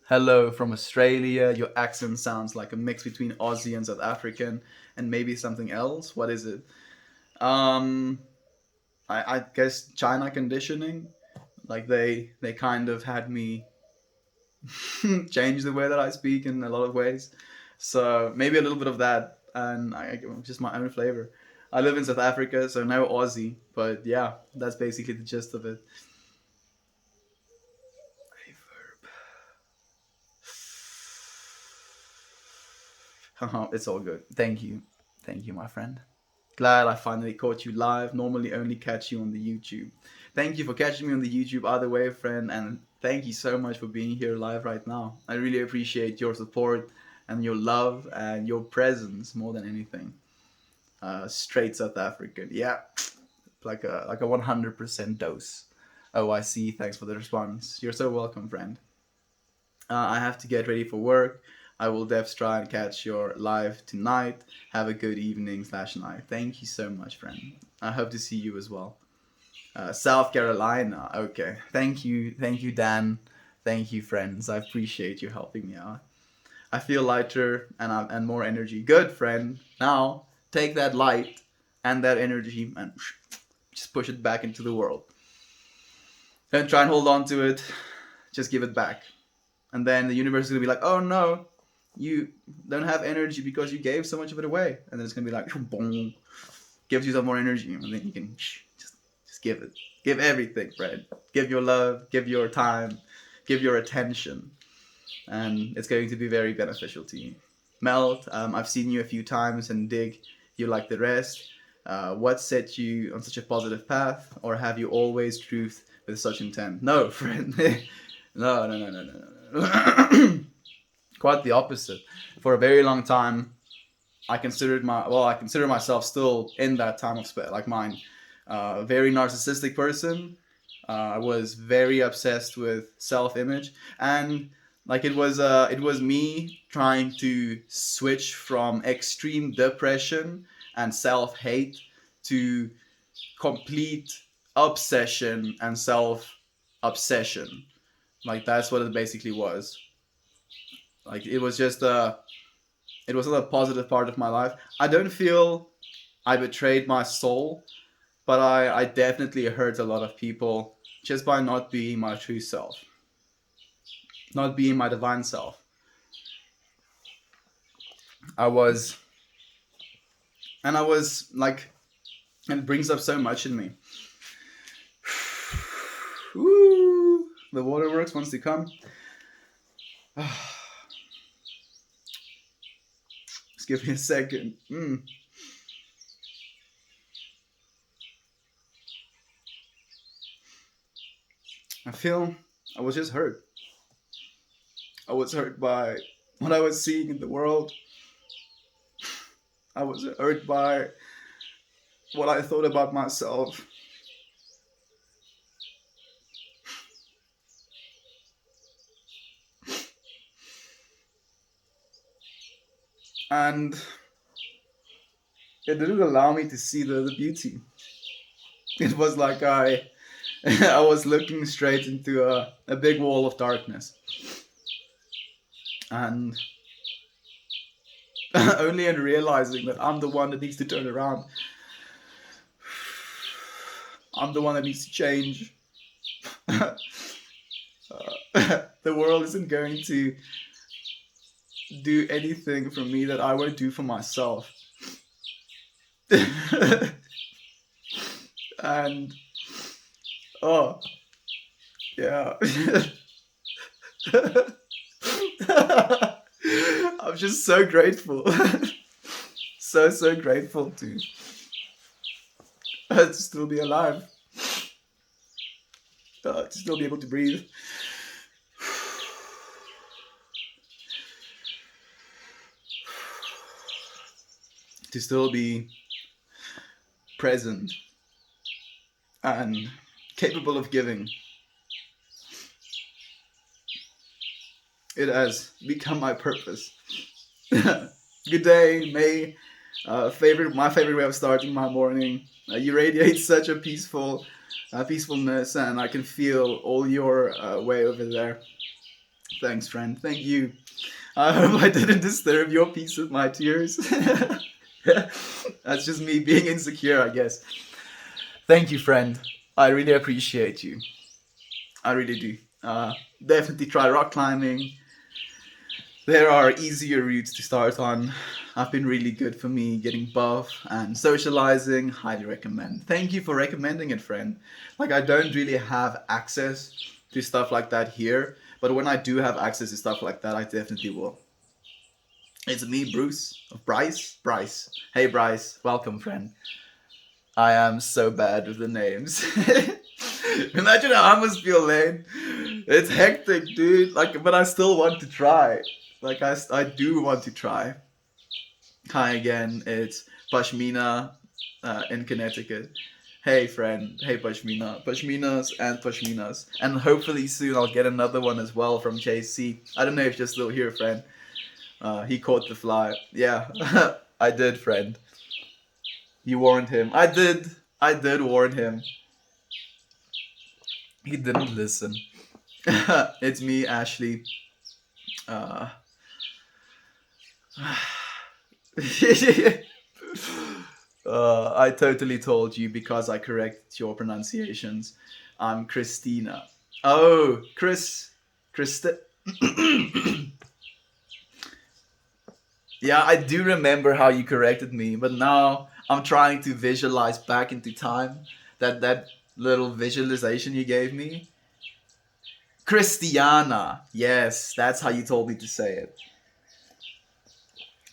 Hello from Australia. Your accent sounds like a mix between Aussie and South African, and maybe something else. What is it? I guess China conditioning. Like they kind of had me change the way that I speak in a lot of ways. So maybe a little bit of that, and just my own flavor. I live in South Africa, so no Aussie, but yeah, that's basically the gist of it. It's all good. Thank you, my friend. Glad I finally caught you live. Normally only catch you on the YouTube. Thank you for catching me on the YouTube either way, friend, and thank you so much for being here live right now. I really appreciate your support and your love and your presence more than anything. Straight South African, yeah, like a 100% dose. Oh, I see. Thanks for the response. You're so welcome, friend. I have to get ready for work. I will devs try and catch your live tonight. Have a good evening slash night. Thank you so much, friend. I hope to see you as well. South Carolina. Okay. Thank you, Dan. Thank you, friends. I appreciate you helping me out. I feel lighter and more energy. Good, friend. Now take that light and that energy and just push it back into the world. Don't try and hold on to it. Just give it back. And then the universe is gonna be like, oh no, you don't have energy because you gave so much of it away. And then it's gonna be like, boom, gives you some more energy, and then you can just give it, give everything, Fred. Give your love, give your time, give your attention, and it's going to be very beneficial to you. Melt, I've seen you a few times and dig you like the rest. What set you on such a positive path, or have you always truth with such intent? No, friend. No, no, no, no, no, no. Quite the opposite. For a very long time, I consider myself still in that time of like mine. Very narcissistic person. I was very obsessed with self-image, and like it was me trying to switch from extreme depression and self-hate to complete obsession and self-obsession. Like that's what it basically was. Like it was not a positive part of my life. I don't feel I betrayed my soul, but I definitely hurt a lot of people just by not being my true self, not being my divine self. I was, and I was like, and it brings up so much in me. Woo! The waterworks wants to come. Just give me a second. I feel I was just hurt. I was hurt by what I was seeing in the world. I was hurt by what I thought about myself. And it didn't allow me to see the beauty. It was like I was looking straight into a big wall of darkness. And only in realizing that I'm the one that needs to turn around, I'm the one that needs to change. The world isn't going to do anything for me that I won't do for myself. And oh yeah. I'm just so grateful. So grateful to still be alive, to still be able to breathe. To still be present and capable of giving. It has become my purpose. Good day, May. My favorite way of starting my morning. You radiate such a peacefulness, and I can feel all your way over there. Thanks, friend. Thank you. I hope I didn't disturb your peace with my tears. That's just me being insecure, I guess. Thank you, friend. I really appreciate you. I really do. Definitely try rock climbing. There are easier routes to start on. Have been really good for me getting buff and socializing. Highly recommend. Thank you for recommending it, friend. Like, I don't really have access to stuff like that here, but when I do have access to stuff like that, I definitely will. It's me, Bruce. Bryce. Hey, Bryce. Welcome, friend. I am so bad with the names. Imagine how I must feel, Lane. It's hectic, dude. Like, but I still want to try. Like, I do want to try. Hi again. It's Pashmina in Connecticut. Hey, friend. Hey, Pashmina. Pashminas and Pashminas. And hopefully soon I'll get another one as well from JC. I don't know if you're still here, friend. He caught the fly. Yeah, I did, friend. You warned him. I did. I did warn him. He didn't listen. It's me, Ashley. Uh, I totally told you because I correct your pronunciations. I'm Christina. Oh, Christi. Yeah, I do remember how you corrected me, but now I'm trying to visualize back into time that little visualization you gave me. Christiana. Yes, that's how you told me to say it.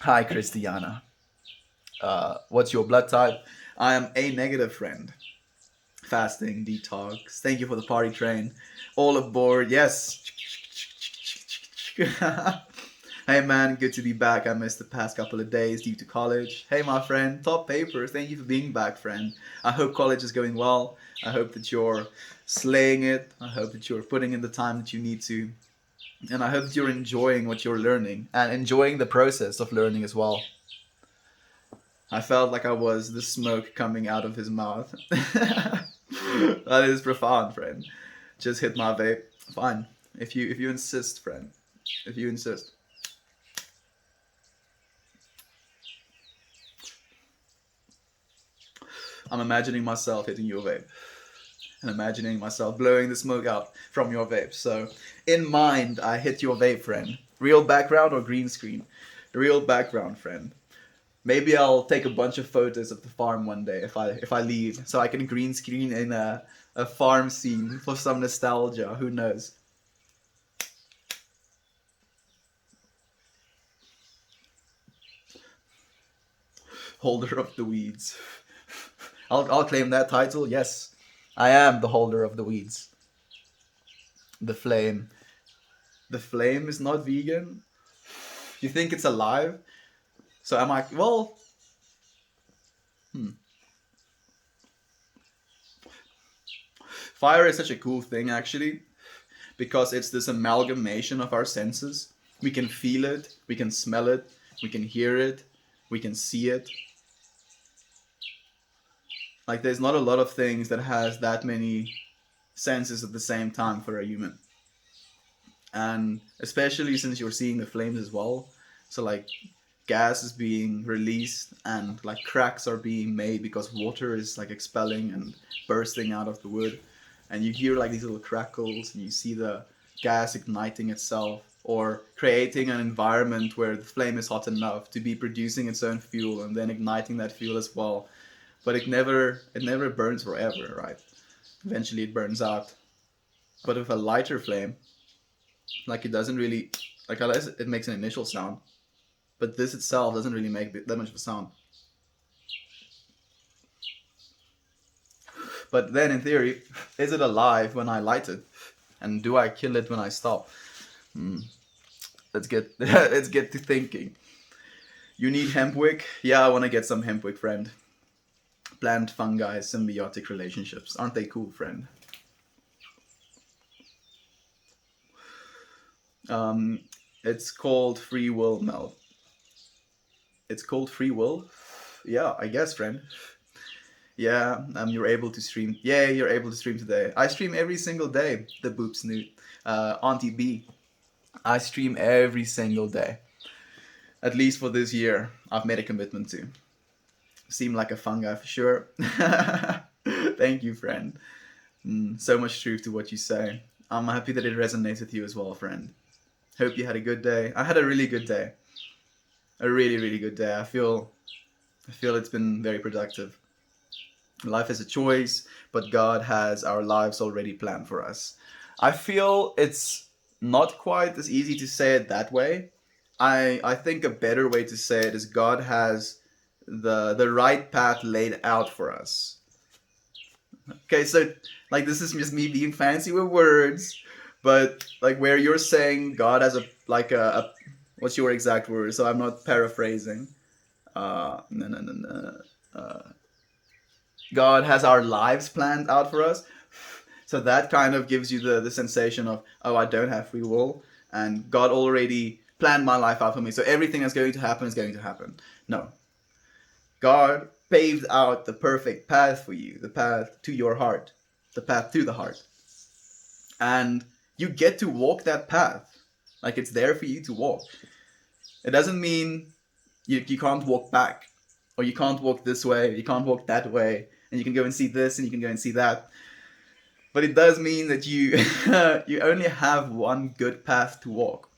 Hi, Christiana. What's your blood type? I am A negative, friend. Fasting, detox. Thank you for the party train. All aboard. Yes. Hey man, good to be back. I missed the past couple of days due to college. Hey my friend, top paper. Thank you for being back, friend. I hope college is going well. I hope that you're slaying it. I hope that you're putting in the time that you need to. And I hope that you're enjoying what you're learning and enjoying the process of learning as well. I felt like I was the smoke coming out of his mouth. That is profound, friend. Just hit my vape. Fine. If you insist, friend. If you insist. I'm imagining myself hitting your vape. And imagining myself blowing the smoke out from your vape. So, in mind, I hit your vape, friend. Real background or green screen? Real background, friend. Maybe I'll take a bunch of photos of the farm one day if I leave, so I can green screen in a farm scene for some nostalgia. Who knows? Holder of the weeds. I'll claim that title. Yes, I am the holder of the weeds. The flame. The flame is not vegan. You think it's alive? So am I? Well, fire is such a cool thing actually, because it's this amalgamation of our senses. We can feel it, we can smell it, we can hear it, we can see it. Like there's not a lot of things that has that many senses at the same time for a human. And especially since you're seeing the flames as well. So like gas is being released and like cracks are being made because water is like expelling and bursting out of the wood, and you hear like these little crackles and you see the gas igniting itself or creating an environment where the flame is hot enough to be producing its own fuel and then igniting that fuel as well. But it never burns forever, right? Eventually it burns out. But with a lighter flame, like it doesn't really, like unless it makes an initial sound, but this itself doesn't really make that much of a sound. But then in theory, is it alive when I light it? And do I kill it when I stop? Let's get let's get to thinking. You need hemp wick? Yeah, I want to get some hemp wick, friend. Plant fungi symbiotic relationships. Aren't they cool, friend? It's called free will, Mel. It's called free will? Yeah, I guess, friend. Yeah, you're able to stream. Yeah, you're able to stream today. I stream every single day. The boop snoot. Auntie B. I stream every single day. At least for this year, I've made a commitment to. Seem like a fun guy for sure. Thank you, friend. So much truth to what you say. I'm happy that it resonates with you as well, friend. Hope you had a good day. I had a really good day. A really, really good day. I feel it's been very productive. Life is a choice, but God has our lives already planned for us. I feel it's not quite as easy to say it that way. I think a better way to say it is God has the right path laid out for us. Okay, so like this is just me being fancy with words, but like where you're saying God has a what's your exact word? So I'm not paraphrasing. No, no, no, no. God has our lives planned out for us. So that kind of gives you the sensation of, oh, I don't have free will, and God already planned my life out for me. So everything that's going to happen is going to happen. No. God paved out the perfect path for you, the path to your heart, the path to the heart. And you get to walk that path. Like it's there for you to walk. It doesn't mean you can't walk back, or you can't walk this way, you can't walk that way, and you can go and see this and you can go and see that. But it does mean that you you only have one good path to walk.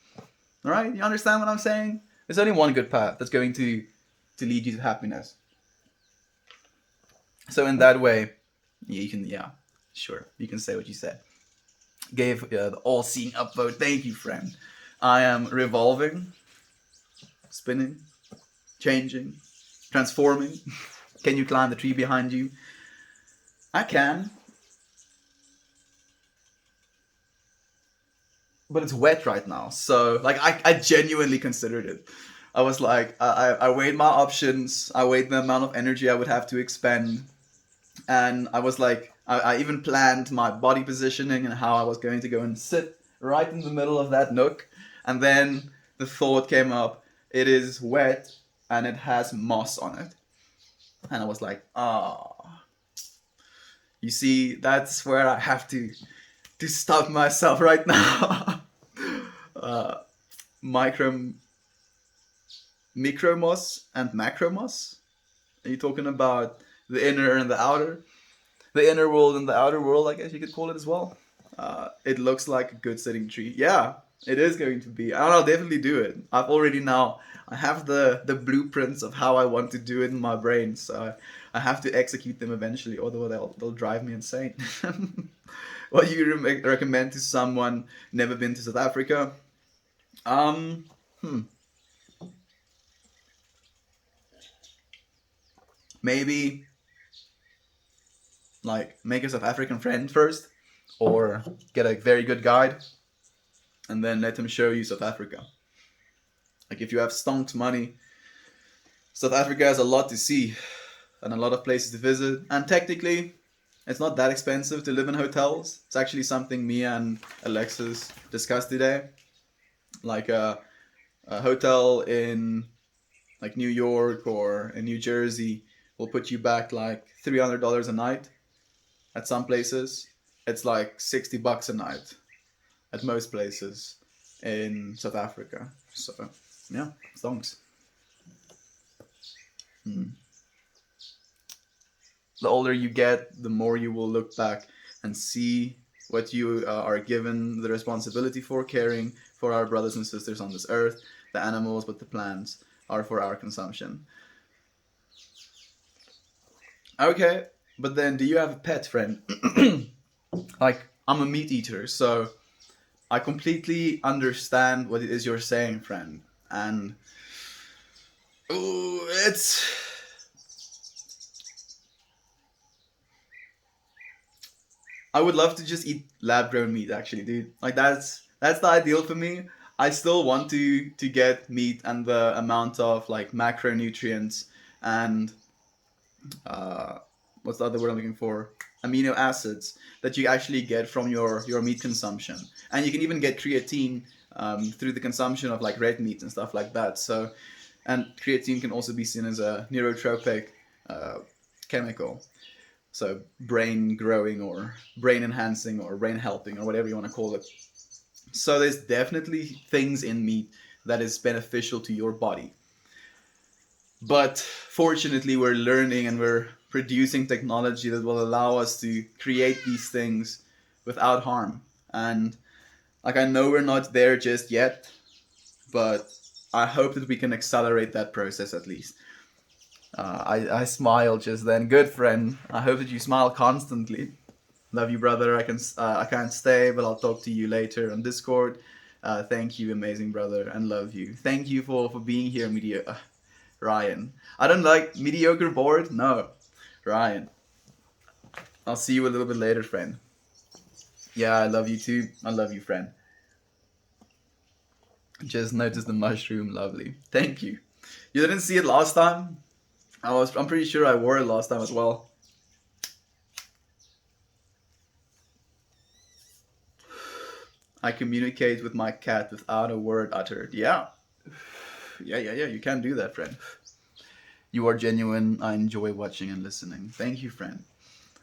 All right, you understand what I'm saying? There's only one good path that's going to lead you to happiness. So in that way, you can, yeah, sure, you can say what you said. Gave the all-seeing upvote. Thank you, friend. I am revolving, spinning, changing, transforming. Can you climb the tree behind you? I can. But it's wet right now. So, like, I genuinely considered it. I was like, I weighed my options. I weighed the amount of energy I would have to expend. And I was like, I even planned my body positioning and how I was going to go and sit right in the middle of that nook. And then the thought came up, it is wet and it has moss on it. And I was like, you see, that's where I have to stop myself right now. Micro, micromos and macromos. Are you talking about the inner and the outer? The inner world and the outer world, I guess you could call it as well. It looks like a good sitting tree. Yeah, it is going to be. And I'll definitely do it. I've already now. I have the blueprints of how I want to do it in my brain, so I have to execute them eventually, otherwise they'll drive me insane. What do you recommend to someone never been to South Africa? Um, hmm. Maybe like make a South African friend first, or get a very good guide, and then let him show you South Africa. Like if you have stonks money, South Africa has a lot to see and a lot of places to visit. And technically, it's not that expensive to live in hotels. It's actually something me and Alexis discussed today. Like a hotel in like New York or in New Jersey will put you back like $300 a night. At some places, it's like $60 a night at most places in South Africa. So yeah, stonks. The older you get, the more you will look back and see what you are given the responsibility for, caring for our brothers and sisters on this earth. The animals, but the plants are for our consumption. Okay, but then do you have a pet, friend? Like, I'm a meat eater, so I completely understand what it is you're saying, friend. And ooh, I would love to just eat lab grown meat, actually, dude. Like that's the ideal for me. I still want to get meat and the amount of like macronutrients and uh, what's the other word I'm looking for? Amino acids that you actually get from your meat consumption, and you can even get creatine through the consumption of like red meat and stuff like that. So, and creatine can also be seen as a neurotropic uh, chemical. So brain growing or brain enhancing or brain helping or whatever you want to call it. So there's definitely things in meat that is beneficial to your body. But fortunately, we're learning and we're producing technology that will allow us to create these things without harm. And like, I know we're not there just yet, but I hope that we can accelerate that process at least. I smiled just then. Good friend. I hope that you smile constantly. Love you, brother. I can't stay, but I'll talk to you later on Discord. Thank you, amazing brother, and love you. Thank you for being here, Ryan. I don't like mediocre bored. No, Ryan. I'll see you a little bit later, friend. Yeah, I love you too. I love you, friend. Just noticed the mushroom. Lovely. Thank you. You didn't see it last time? I'm pretty sure I wore it last time as well. I communicate with my cat without a word uttered. Yeah. Yeah. You can do that, friend. You are genuine. I enjoy watching and listening. Thank you, friend.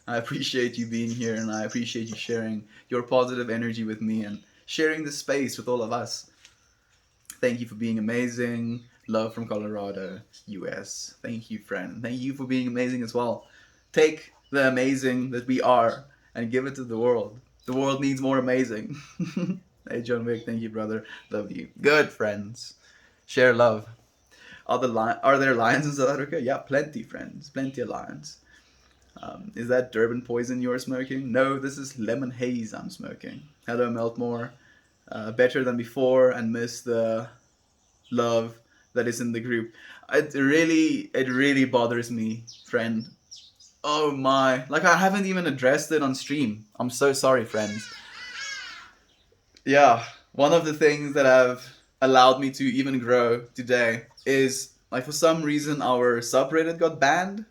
I appreciate you being here, and I appreciate you sharing your positive energy with me and sharing the space with all of us. Thank you for being amazing. Love from Colorado, US. Thank you, friend. Thank you for being amazing as well. Take the amazing that we are and give it to the world. The world needs more amazing. Hey, John Wick. Thank you, brother. Love you. Good friends. Share love. Are there lions in South Africa? Yeah, plenty, friends. Plenty of lions. Is that Durban poison you're smoking? No, this is lemon haze I'm smoking. Hello, Meltmore. Better than before, and miss the love that is in the group. It really bothers me, friend. Oh my. Like, I haven't even addressed it on stream. I'm so sorry, friends. Yeah, one of the things that have allowed me to even grow today is, like, for some reason our subreddit got banned.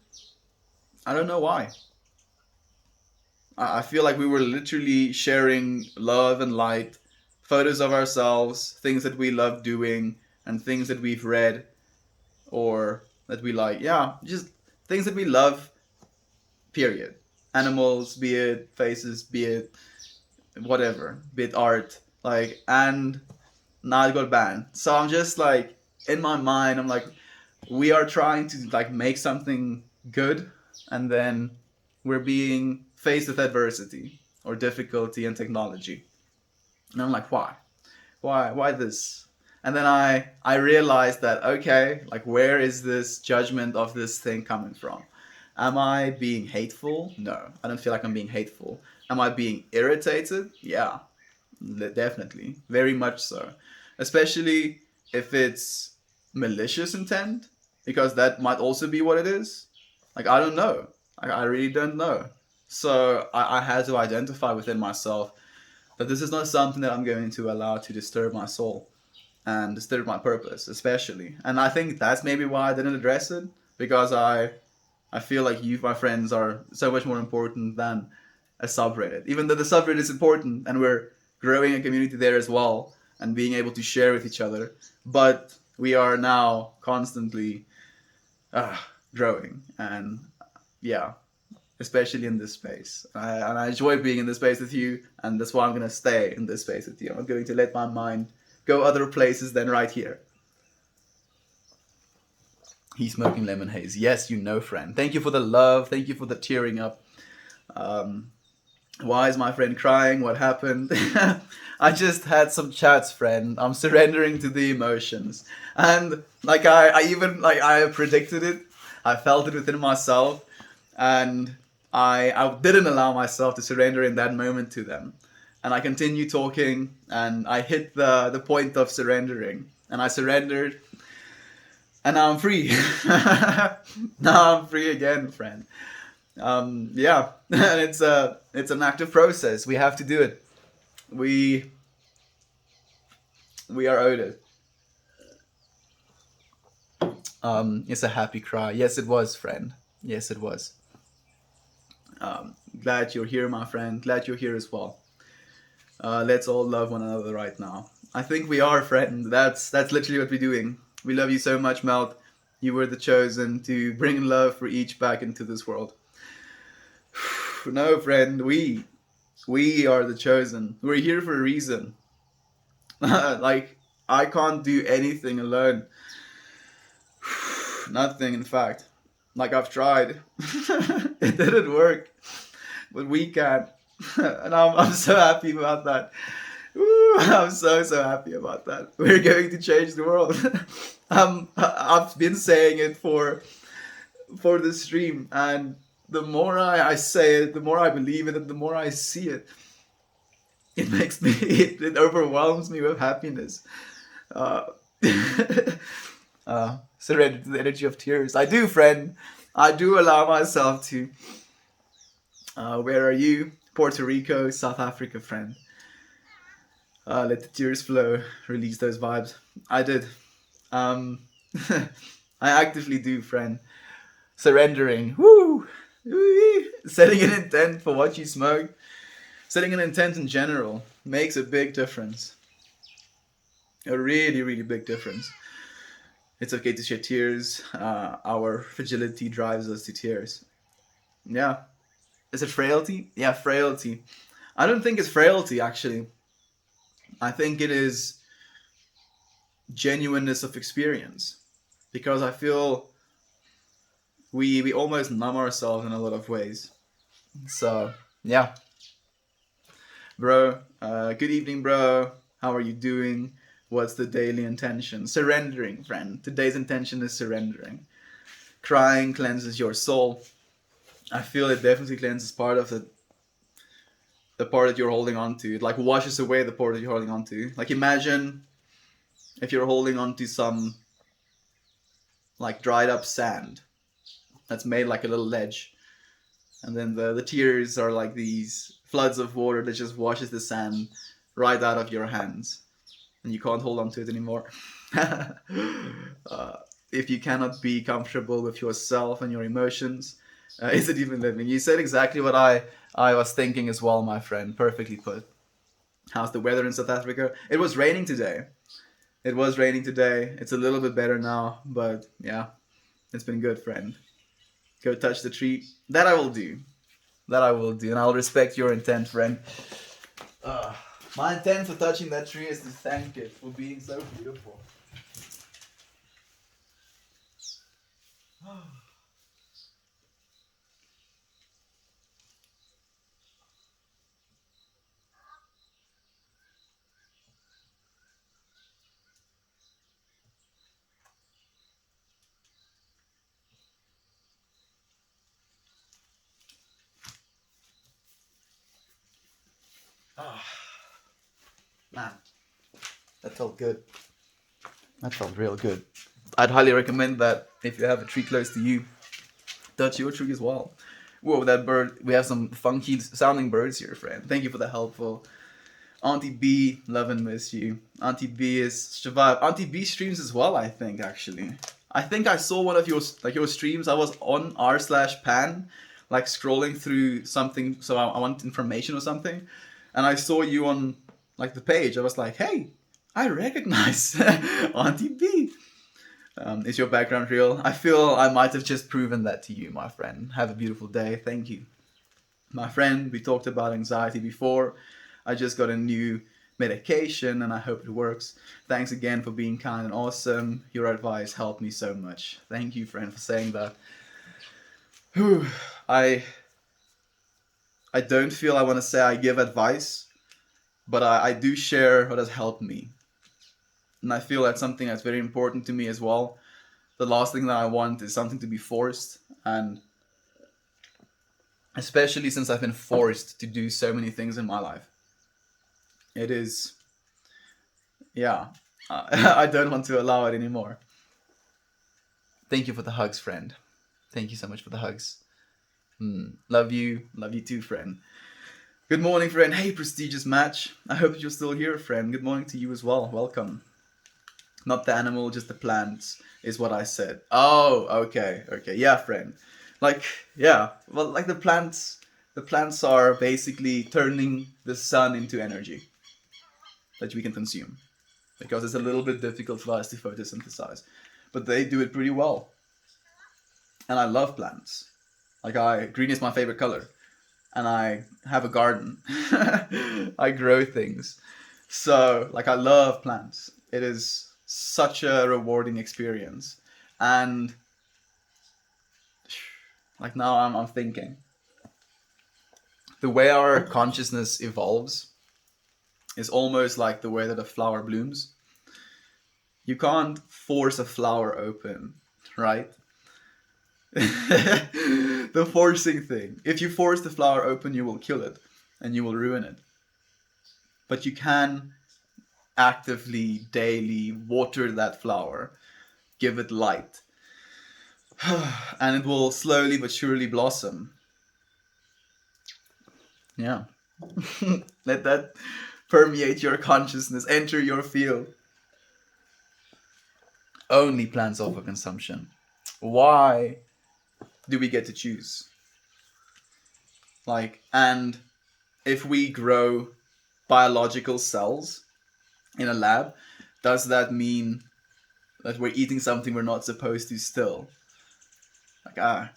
I don't know why. I feel like we were literally sharing love and light, photos of ourselves, things that we love doing, and things that we've read or that we like. Yeah, just things that we love, period. Animals, be it faces, be it whatever, be it art. Like, and now it got banned. So I'm just like, in my mind, I'm like, we are trying to like make something good, and then we're being faced with adversity or difficulty in technology. And I'm like, why this? And then I realized that, okay, like, where is this judgment of this thing coming from? Am I being hateful? No, I don't feel like I'm being hateful. Am I being irritated? Yeah, definitely, very much so. Especially if it's malicious intent, because that might also be what it is. Like, I don't know. I really don't know. So I had to identify within myself that this is not something that I'm going to allow to disturb my soul and disturb my purpose, especially. And I think that's maybe why I didn't address it, because I feel like you, my friends, are so much more important than a subreddit. Even though the subreddit is important and we're growing a community there as well and being able to share with each other, but we are now constantly growing, and yeah, especially in this space. And I enjoy being in this space with you, and that's why I'm going to stay in this space with you. I'm not going to let my mind go other places than right here. He's smoking lemon haze. Yes, you know, friend. Thank you for the love. Thank you for the tearing up. Why is my friend crying? What happened? I just had some chats, friend. I'm surrendering to the emotions. And like, I even, like, I predicted it. I felt it within myself. And I didn't allow myself to surrender in that moment to them. And I continued talking, and I hit the point of surrendering. And I surrendered. And now I'm free. Now I'm free again, friend. Yeah, and it's an active process. We have to do it. We are owed it. It's a happy cry. Yes, it was, friend. Yes, it was. Glad you're here, my friend. Glad you're here as well. Let's all love one another right now. I think we are, friend. That's literally what we're doing. We love you so much, Melt. You were the chosen to bring love for each back into this world. No, friend, we are the chosen. We're here for a reason. Like, I can't do anything alone. Nothing, in fact. Like I've tried. It didn't work. But we can. And I'm so happy about that. Woo, I'm so happy about that. We're going to change the world. I've been saying it for the stream, and the more I say it, the more I believe it, and the more I see it, it makes me it overwhelms me with happiness. Uh, Surrender to the energy of tears. I do, friend. I do allow myself to. Where are you? Puerto Rico, South Africa, friend. Let the tears flow. Release those vibes. I did. Um, I actively do, friend. Surrendering. Woo! Woo! Setting an intent for what you smoke. Setting an intent in general makes a big difference. A really, really big difference. It's okay to shed tears. Our fragility drives us to tears. Yeah. Is it frailty? Yeah, frailty. I don't think it's frailty, actually. I think it is genuineness of experience. Because I feel we almost numb ourselves in a lot of ways. So, yeah. Bro, good evening, bro. How are you doing? What's the daily intention? Surrendering, friend. Today's intention is surrendering. Crying cleanses your soul. I feel it definitely cleanses part of the part that you're holding on to. It like washes away the part that you're holding on to. Like imagine if you're holding on to some like dried up sand that's made like a little ledge. And then the tears are like these floods of water that just washes the sand right out of your hands. And you can't hold on to it anymore. If you cannot be comfortable with yourself and your emotions, is it even living? You said exactly what I was thinking as well, my friend. Perfectly put. How's the weather in South Africa? It was raining today. It was raining today. It's a little bit better now, but yeah, it's been good, friend. Go touch the tree. That I will do. That I will do, and I'll respect your intent, friend. My intent for touching that tree is to thank it for being so beautiful. Man, that felt good. That felt real good. I'd highly recommend that if you have a tree close to you, touch your tree as well. Whoa, that bird. We have some funky sounding birds here, friend. Thank you for the helpful. Auntie B, love and miss you. Auntie B is Shabab. Auntie B streams as well, I think, actually. I think I saw one of your streams. I was on r/pan, like scrolling through something, so I want information or something. And I saw you on like the page. I was like, hey, I recognize Auntie B. Is your background real? I feel I might have just proven that to you, my friend. Have a beautiful day. Thank you. My friend, we talked about anxiety before. I just got a new medication and I hope it works. Thanks again for being kind and awesome. Your advice helped me so much. Thank you, friend, for saying that. Whew. I don't feel I want to say I give advice, but I do share what has helped me. And I feel that's something that's very important to me as well. The last thing that I want is something to be forced, and especially since I've been forced to do so many things in my life. It is, yeah, I don't want to allow it anymore. Thank you for the hugs, friend. Thank you so much for the hugs. Love you too, friend. Good morning, friend. Hey, prestigious match. I hope you're still here, friend. Good morning to you as well. Welcome. Not the animal, just the plants, is what I said. Oh, okay. Yeah, friend. Like, yeah. Well, like the plants are basically turning the sun into energy that we can consume. Because it's a little bit difficult for us to photosynthesize. But they do it pretty well. And I love plants. Green is my favorite color. And I have a garden. I grow things. So, I love plants. It is such a rewarding experience. And Like now I'm thinking. The way our consciousness evolves is almost like the way that a flower blooms. You can't force a flower open, right? The forcing thing. If you force the flower open, you will kill it and you will ruin it. But you can actively, daily water that flower, give it light, and it will slowly but surely blossom. Yeah. Let that permeate your consciousness, enter your field. Only plants offer consumption. Why do we get to choose? Like, and if we grow biological cells in a lab, does that mean that we're eating something we're not supposed to still? Like,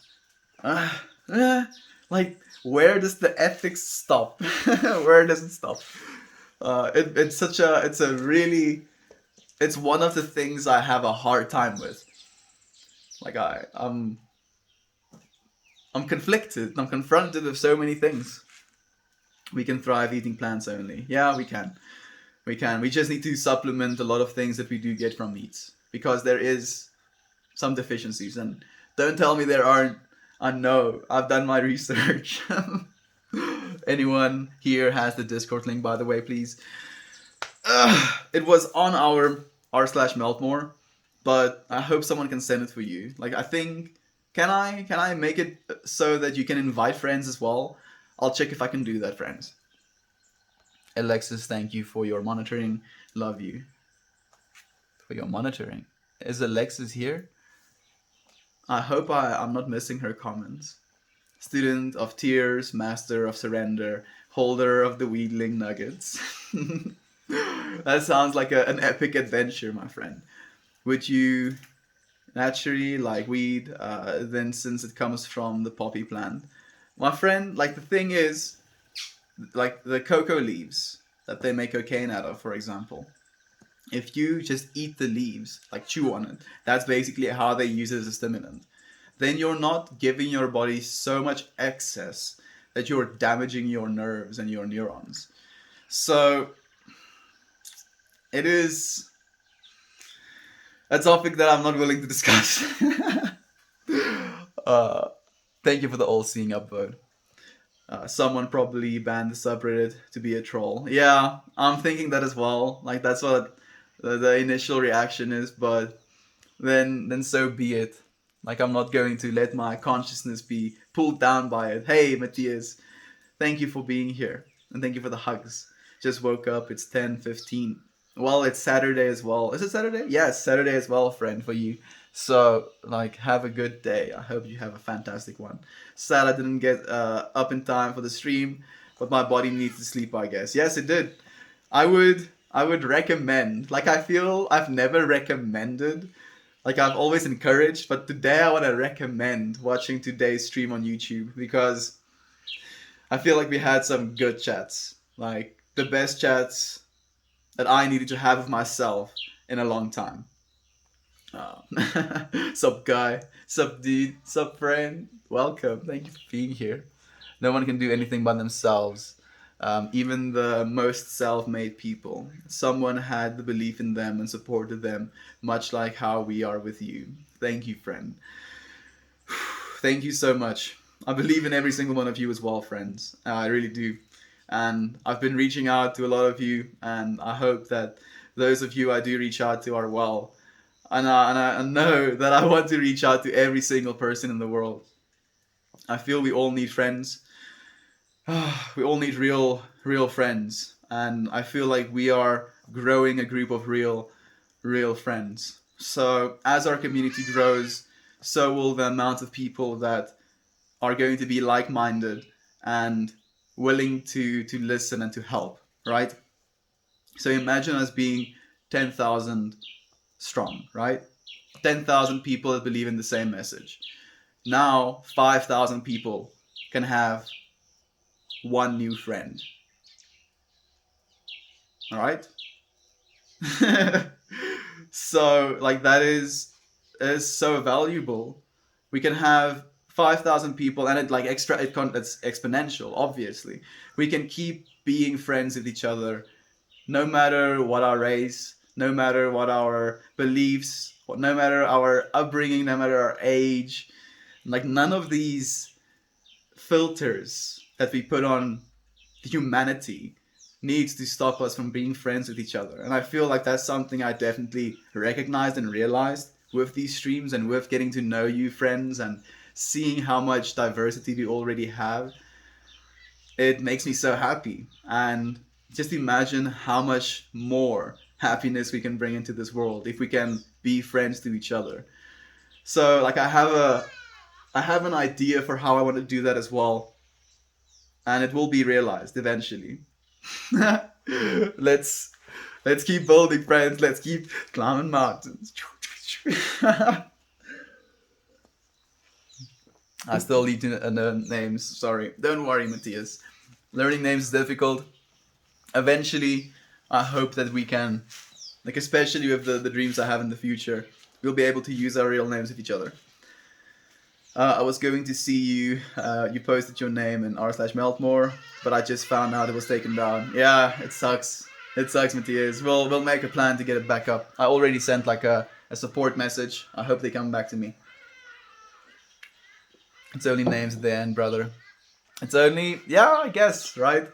like, where does the ethics stop? Where does it stop? It's one of the things I have a hard time with. Like I'm conflicted. I'm confronted with so many things. We can thrive eating plants only. Yeah, we can. We can. We just need to supplement a lot of things that we do get from meats because there is some deficiencies. And don't tell me there aren't. I know. I've done my research. Anyone here has the Discord link, by the way, please. It was on our r/Meltmore, but I hope someone can send it for you. Like I think, can I make it so that you can invite friends as well? I'll check if I can do that, friends. Alexis, thank you for your monitoring. Love you for your monitoring. Is Alexis here? I hope I'm not missing her comments. Student of tears, master of surrender, holder of the wheedling nuggets. That sounds like an epic adventure, my friend. Would you naturally like weed, then since it comes from the poppy plant? My friend, like the thing is, like the cocoa leaves that they make cocaine out of, for example. If you just eat the leaves, like chew on it, that's basically how they use it as a stimulant. Then you're not giving your body so much excess that you're damaging your nerves and your neurons. So it is a topic that I'm not willing to discuss. Thank you for the all-seeing upvote. Someone probably banned the subreddit to be a troll. Yeah, I'm thinking that as well. Like that's what the initial reaction is, but then so be it. Like I'm not going to let my consciousness be pulled down by it. Hey, Matthias, thank you for being here and thank you for the hugs. Just woke up. It's 10:15. Well, it's Saturday as well. Is it Saturday? Yes, Saturday as well, friend, for you. So, like, have a good day. I hope you have a fantastic one. Sad I didn't get up in time for the stream, but my body needs to sleep, I guess. Yes, it did. I would recommend. Like, I feel I've never recommended. Like, I've always encouraged, but today I want to recommend watching today's stream on YouTube because I feel like we had some good chats. Like, the best chats that I needed to have with myself in a long time. Sup guy, sup dude, sup friend, welcome, thank you for being here. No one can do anything by themselves, even the most self-made people. Someone had the belief in them and supported them, much like how we are with you. Thank you, friend. Thank you so much. I believe in every single one of you as well, friends. I really do. And I've been reaching out to a lot of you, and I hope that those of you I do reach out to are well. And I know that I want to reach out to every single person in the world. I feel we all need friends. We all need real friends. And I feel like we are growing a group of real friends. So as our community grows, so will the amount of people that are going to be like-minded and willing to listen and to help, right? So imagine us being 10,000 strong, right? 10,000 people that believe in the same message. Now 5,000 people can have one new friend. All right? So like that is so valuable. We can have 5,000 people, and it's exponential. Obviously, we can keep being friends with each other, no matter what our race, no matter what our beliefs, no matter our upbringing, no matter our age. Like, none of these filters that we put on humanity needs to stop us from being friends with each other. And I feel like that's something I definitely recognized and realized with these streams and with getting to know you friends and seeing how much diversity we already have. It makes me so happy. And just imagine how much more happiness we can bring into this world if we can be friends to each other. So like I have an idea for how I want to do that as well, and it will be realized eventually. let's let's keep building, friends. Let's keep climbing mountains. I still need to learn names. Sorry, don't worry, Matthias. Learning names is difficult. Eventually, I hope that we can, like, especially with the dreams I have in the future, we'll be able to use our real names with each other. I was going to see you. You posted your name in r/Meltmore, but I just found out it was taken down. Yeah, it sucks. It sucks, Matthias. We'll make a plan to get it back up. I already sent like a support message. I hope they come back to me. It's only names at the end, brother. It's only, yeah, I guess, right?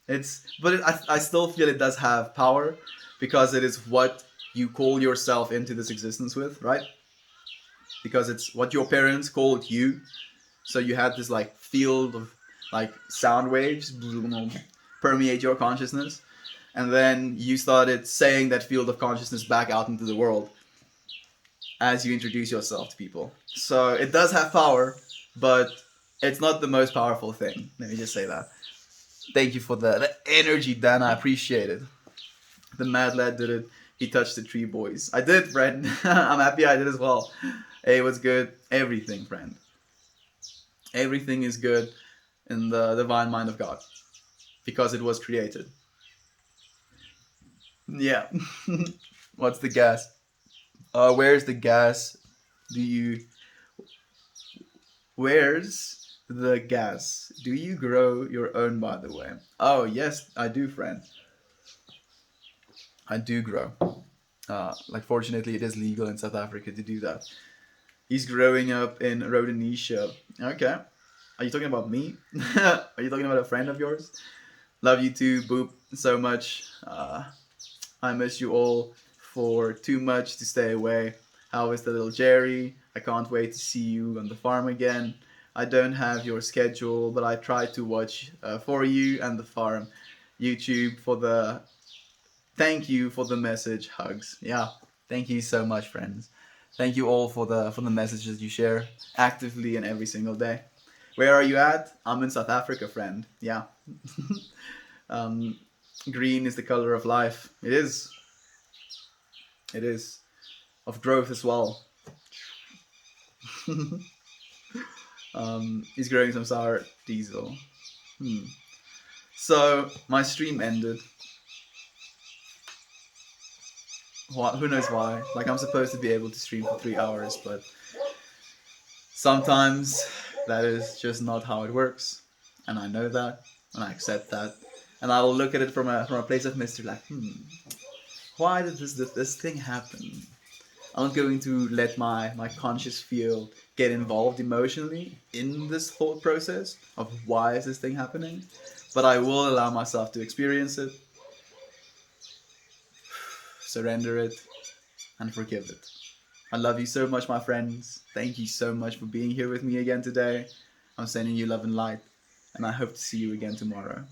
I still feel it does have power because it is what you call yourself into this existence with, right? Because it's what your parents called you. So you had this like field of like sound waves permeate your consciousness. And then you started saying that field of consciousness back out into the world as you introduce yourself to people. So it does have power, but it's not the most powerful thing. Let me just say that. Thank you for the energy, Dan. I appreciate it. The mad lad did it. He touched the tree, boys. I did, friend. I'm happy I did as well. Hey, what's good? Everything, friend. Everything is good in the divine mind of God because it was created. Yeah. What's the gas? Where's the gas? Where's the gas? Do you grow your own, by the way? Oh, yes, I do, friend. I do grow. Like, fortunately, it is legal in South Africa to do that. He's growing up in Rhodesia. Okay. Are you talking about me? Are you talking about a friend of yours? Love you too, Boop, so much. I miss you all for too much to stay away. How is the little Jerry? I can't wait to see you on the farm again. I don't have your schedule, but I try to watch for you and the farm. YouTube for the... Thank you for the message. Hugs. Yeah, thank you so much, friends. Thank you all for the messages you share actively and every single day. Where are you at? I'm in South Africa, friend. Yeah. Green is the color of life. It is. It is. Of growth as well. He's growing some sour diesel. So, my stream ended. Who knows why? Like, I'm supposed to be able to stream for 3 hours, but sometimes that is just not how it works. And I know that, and I accept that. And I will look at it from a place of mystery, like, why did this thing happen? I'm not going to let my conscious field get involved emotionally in this thought process of why is this thing happening, but I will allow myself to experience it, surrender it, and forgive it. I love you so much, my friends. Thank you so much for being here with me again today. I'm sending you love and light, and I hope to see you again tomorrow.